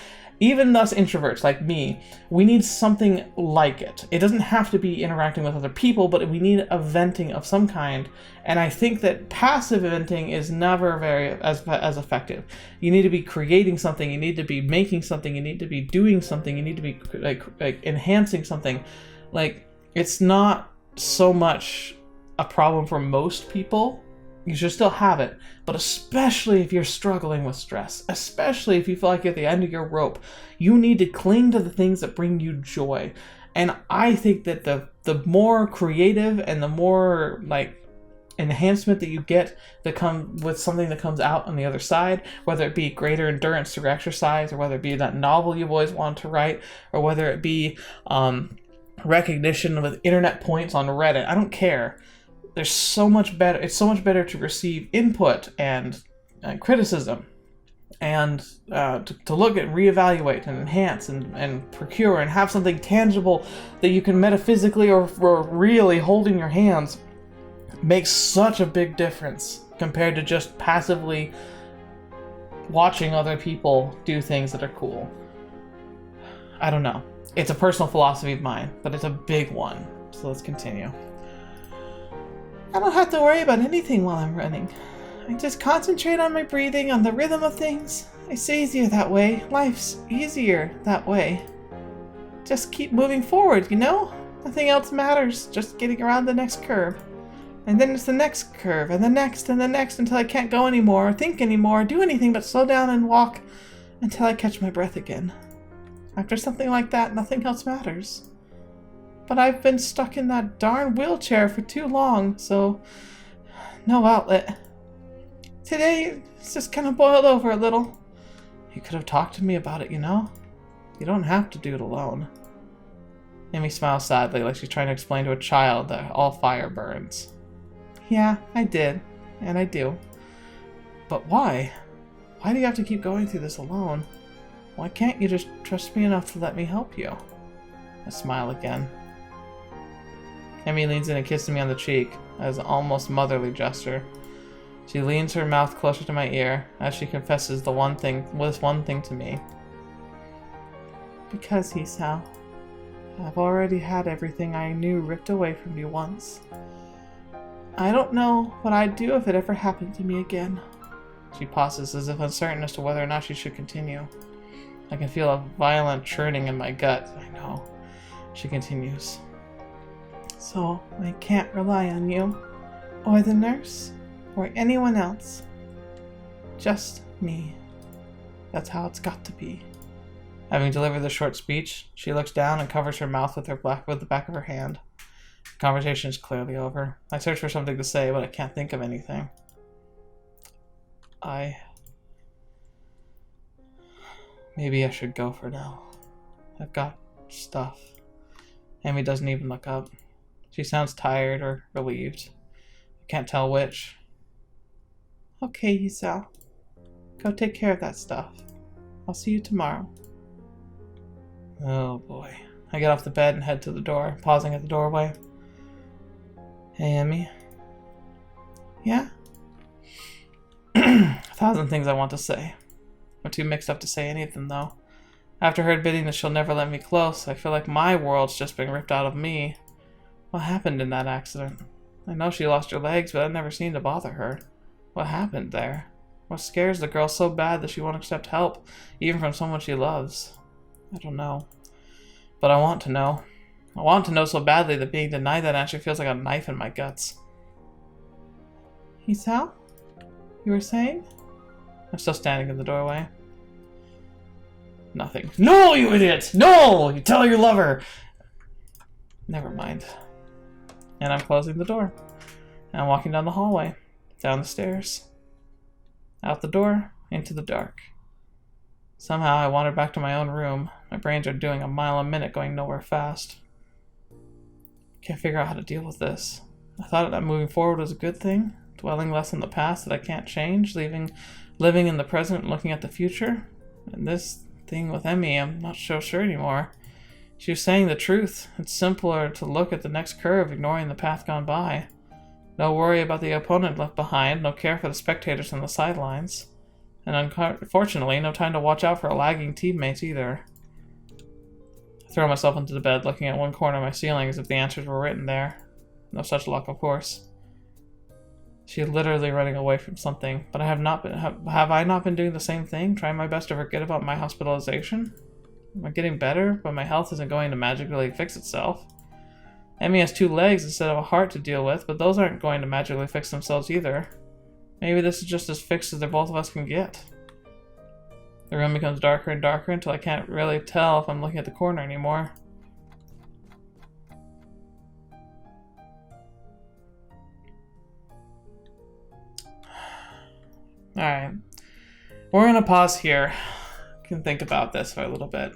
Even us introverts like me, we need something like it. It doesn't have to be interacting with other people, but we need a venting of some kind. And I think that passive venting is never very as effective. You need to be creating something. You need to be making something. You need to be doing something. You need to be like enhancing something. Like, it's not so much a problem for most people. You should still have it, but especially if you're struggling with stress, especially if you feel like you're at the end of your rope, you need to cling to the things that bring you joy. And I think that the more creative and the more like enhancement that you get that come with something that comes out on the other side, whether it be greater endurance through exercise, or whether it be that novel you've always wanted to write, or whether it be recognition with internet points on Reddit, I don't care. There's so much better. It's so much better to receive input and criticism, and to look at, reevaluate, and enhance, and procure, and have something tangible that you can metaphysically or really hold in your hands. Makes such a big difference compared to just passively watching other people do things that are cool. I don't know. It's a personal philosophy of mine, but it's a big one. So let's continue. I don't have to worry about anything while I'm running. I just concentrate on my breathing, on the rhythm of things. It's easier that way. Life's easier that way. Just keep moving forward, you know? Nothing else matters. Just getting around the next curve. And then it's the next curve, and the next, until I can't go anymore, or think anymore, or do anything but slow down and walk until I catch my breath again. After something like that, nothing else matters. But I've been stuck in that darn wheelchair for too long, so no outlet. Today, it's just kind of boiled over a little. You could have talked to me about it, you know? You don't have to do it alone. Amy smiles sadly, like she's trying to explain to a child that all fire burns. Yeah, I did. And I do. But why? Why do you have to keep going through this alone? Why can't you just trust me enough to let me help you? I smile again. Amy leans in and kisses me on the cheek, as an almost motherly gesture. She leans her mouth closer to my ear, as she confesses this one thing to me. Because, Hisao, I've already had everything I knew ripped away from me once. I don't know what I'd do if it ever happened to me again. She pauses, as if uncertain as to whether or not she should continue. I can feel a violent churning in my gut. I know. She continues. So, I can't rely on you, or the nurse, or anyone else. Just me. That's how it's got to be. Having delivered the short speech, she looks down and covers her mouth with the back of her hand. The conversation is clearly over. I search for something to say, but I can't think of anything. Maybe I should go for now. I've got stuff. Amy doesn't even look up. She sounds tired or relieved. I can't tell which. Okay, Hisao. Go take care of that stuff. I'll see you tomorrow. Oh boy. I get off the bed and head to the door, pausing at the doorway. Hey, Amy. Yeah? 1,000 things I want to say. I'm too mixed up to say any of them, though. After her admitting that she'll never let me close, I feel like my world's just been ripped out of me. What happened in that accident? I know she lost her legs, but that never seemed to bother her. What happened there? What scares the girl so bad that she won't accept help, even from someone she loves? I don't know. But I want to know. I want to know so badly that being denied that answer feels like a knife in my guts. Hisao? You were saying? I'm still standing in the doorway. Nothing. No, you idiot! No! You tell her you love her! Never mind. And I'm closing the door. And I'm walking down the hallway. Down the stairs. Out the door. Into the dark. Somehow I wandered back to my own room. My brains are doing a mile a minute, going nowhere fast. Can't figure out how to deal with this. I thought that moving forward was a good thing. Dwelling less on the past that I can't change. Living in the present and looking at the future. And this thing with Emmy, I'm not so sure anymore. She was saying the truth. It's simpler to look at the next curve, ignoring the path gone by. No worry about the opponent left behind, no care for the spectators on the sidelines. And unfortunately, no time to watch out for lagging teammates either. I throw myself into the bed, looking at one corner of my ceiling as if the answers were written there. No such luck, of course. She's literally running away from something, but I have not been. Have I not been doing the same thing? Trying my best to forget about my hospitalization? Am I getting better, but my health isn't going to magically fix itself? Emmy has 2 legs instead of a heart to deal with, but those aren't going to magically fix themselves either. Maybe this is just as fixed as the both of us can get. The room becomes darker and darker until I can't really tell if I'm looking at the corner anymore. Alright. We're gonna pause here. I can think about this for a little bit.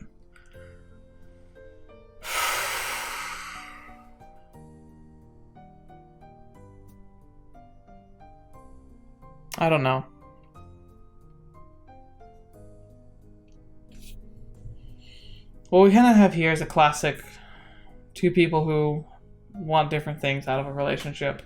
I don't know. What we kind of have here is a classic 2 people who want different things out of a relationship.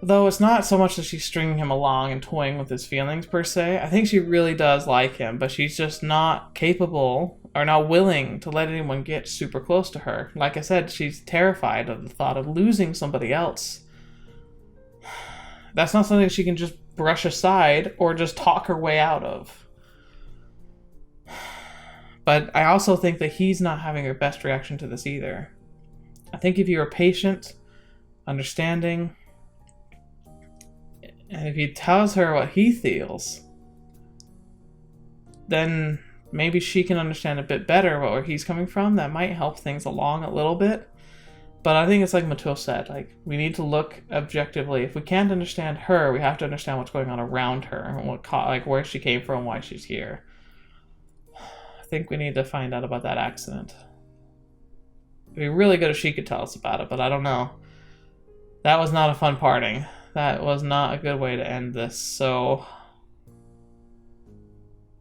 Though it's not so much that she's stringing him along and toying with his feelings per se. I think she really does like him, but she's just not capable or not willing to let anyone get super close to her. Like I said, she's terrified of the thought of losing somebody else. That's not something she can just brush aside or just talk her way out of. But I also think that he's not having her best reaction to this either. I think if you were patient, understanding, and if he tells her what he feels, then maybe she can understand a bit better where he's coming from. That might help things along a little bit. But I think it's like Matul said, like, we need to look objectively. If we can't understand her, we have to understand what's going on around her and like where she came from, why she's here. I think we need to find out about that accident. It'd be really good if she could tell us about it, but I don't know. That was not a fun parting. That was not a good way to end this, so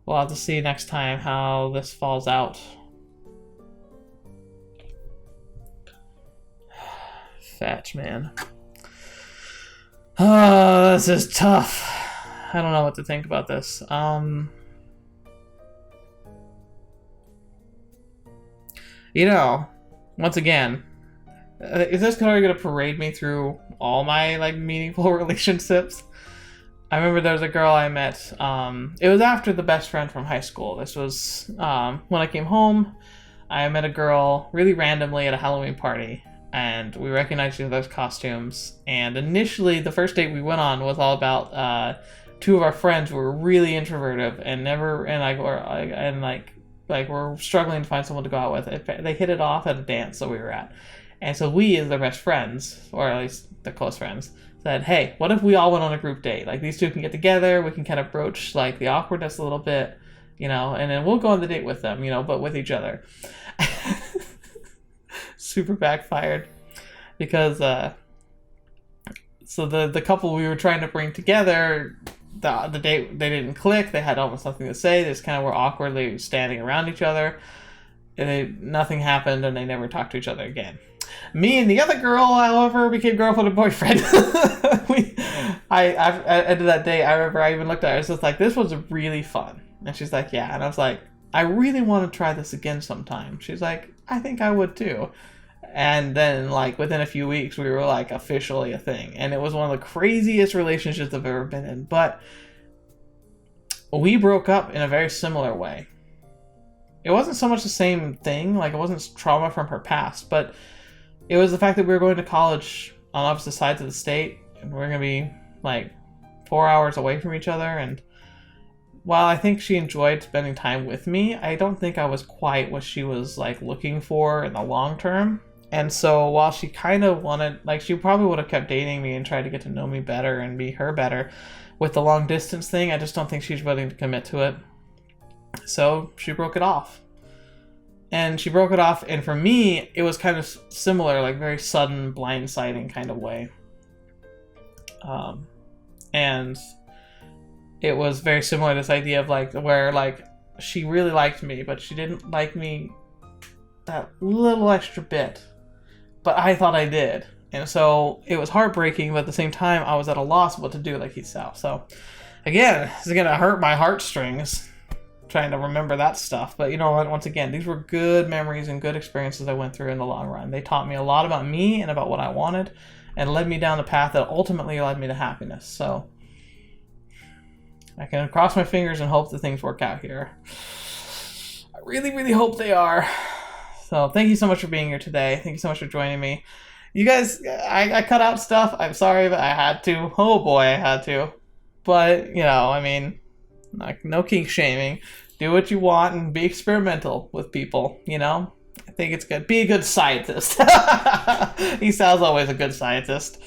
we'll have to see next time how this falls out. Fetch, man. Oh, this is tough. I don't know what to think about this. You know, once again, is this story gonna parade me through all my like meaningful relationships? I remember there was a girl I met. It was after the best friend from high school. This was when I came home. I met a girl really randomly at a Halloween party, and we recognized each other's costumes. And initially, the first date we went on was all about 2 of our friends who were really introverted and we're struggling to find someone to go out with. They hit it off at a dance that we were at. And so we, as their best friends, or at least the close friends, said, hey, what if we all went on a group date? Like, these 2 can get together, we can kind of broach, like, the awkwardness a little bit, you know, and then we'll go on the date with them, you know, but with each other. Super backfired. Because, so the couple we were trying to bring together, the date, they didn't click, they had almost nothing to say, they just kind of were awkwardly standing around each other, and nothing happened, and they never talked to each other again. Me and the other girl, however, became girlfriend and boyfriend. At the end of that day, I remember I even looked at her and was just like, this was really fun. And she's like, yeah. And I was like, I really want to try this again sometime. She's like, I think I would too. And then, like, within a few weeks, we were, like, officially a thing. And it was one of the craziest relationships I've ever been in. But we broke up in a very similar way. It wasn't so much the same thing. Like, it wasn't trauma from her past. But it was the fact that we were going to college on opposite sides of the state. And we were going to be, like, 4 hours away from each other. And while I think she enjoyed spending time with me, I don't think I was quite what she was, like, looking for in the long term. And so while she kind of wanted, like, she probably would have kept dating me and tried to get to know me better and be her better with the long distance thing, I just don't think she's willing to commit to it. So she broke it off. And she broke it off, and for me, it was kind of similar, like very sudden, blindsiding kind of way. And it was very similar to this idea of like, where like, she really liked me, but she didn't like me that little extra bit. But I thought I did. And so it was heartbreaking, but at the same time, I was at a loss what to do, like he said. So, again, it's going to hurt my heartstrings trying to remember that stuff. But you know what? Once again, these were good memories and good experiences I went through in the long run. They taught me a lot about me and about what I wanted and led me down the path that ultimately led me to happiness. So, I can cross my fingers and hope that things work out here. I really, really hope they are. So thank you so much for being here today. Thank you so much for joining me. You guys, I cut out stuff. I'm sorry, but I had to. Oh boy, I had to. But, you know, I mean, like, no kink shaming. Do what you want and be experimental with people, you know? I think it's good. Be a good scientist. He sounds always a good scientist.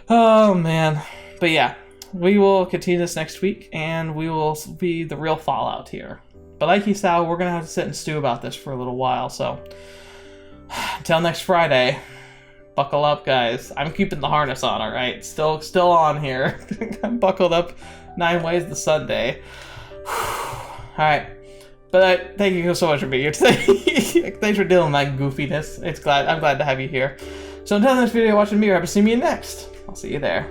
Oh, man. But yeah, we will continue this next week, and we will be the real fallout here. But like he said, we're going to have to sit and stew about this for a little while, so until next Friday, buckle up, guys. I'm keeping the harness on, alright? Still on here. I'm buckled up 9 ways to Sunday. Alright. But thank you so much for being here today. Thanks for dealing with my goofiness. I'm glad to have you here. So until the next video, watching me, or ever see me next. I'll see you there.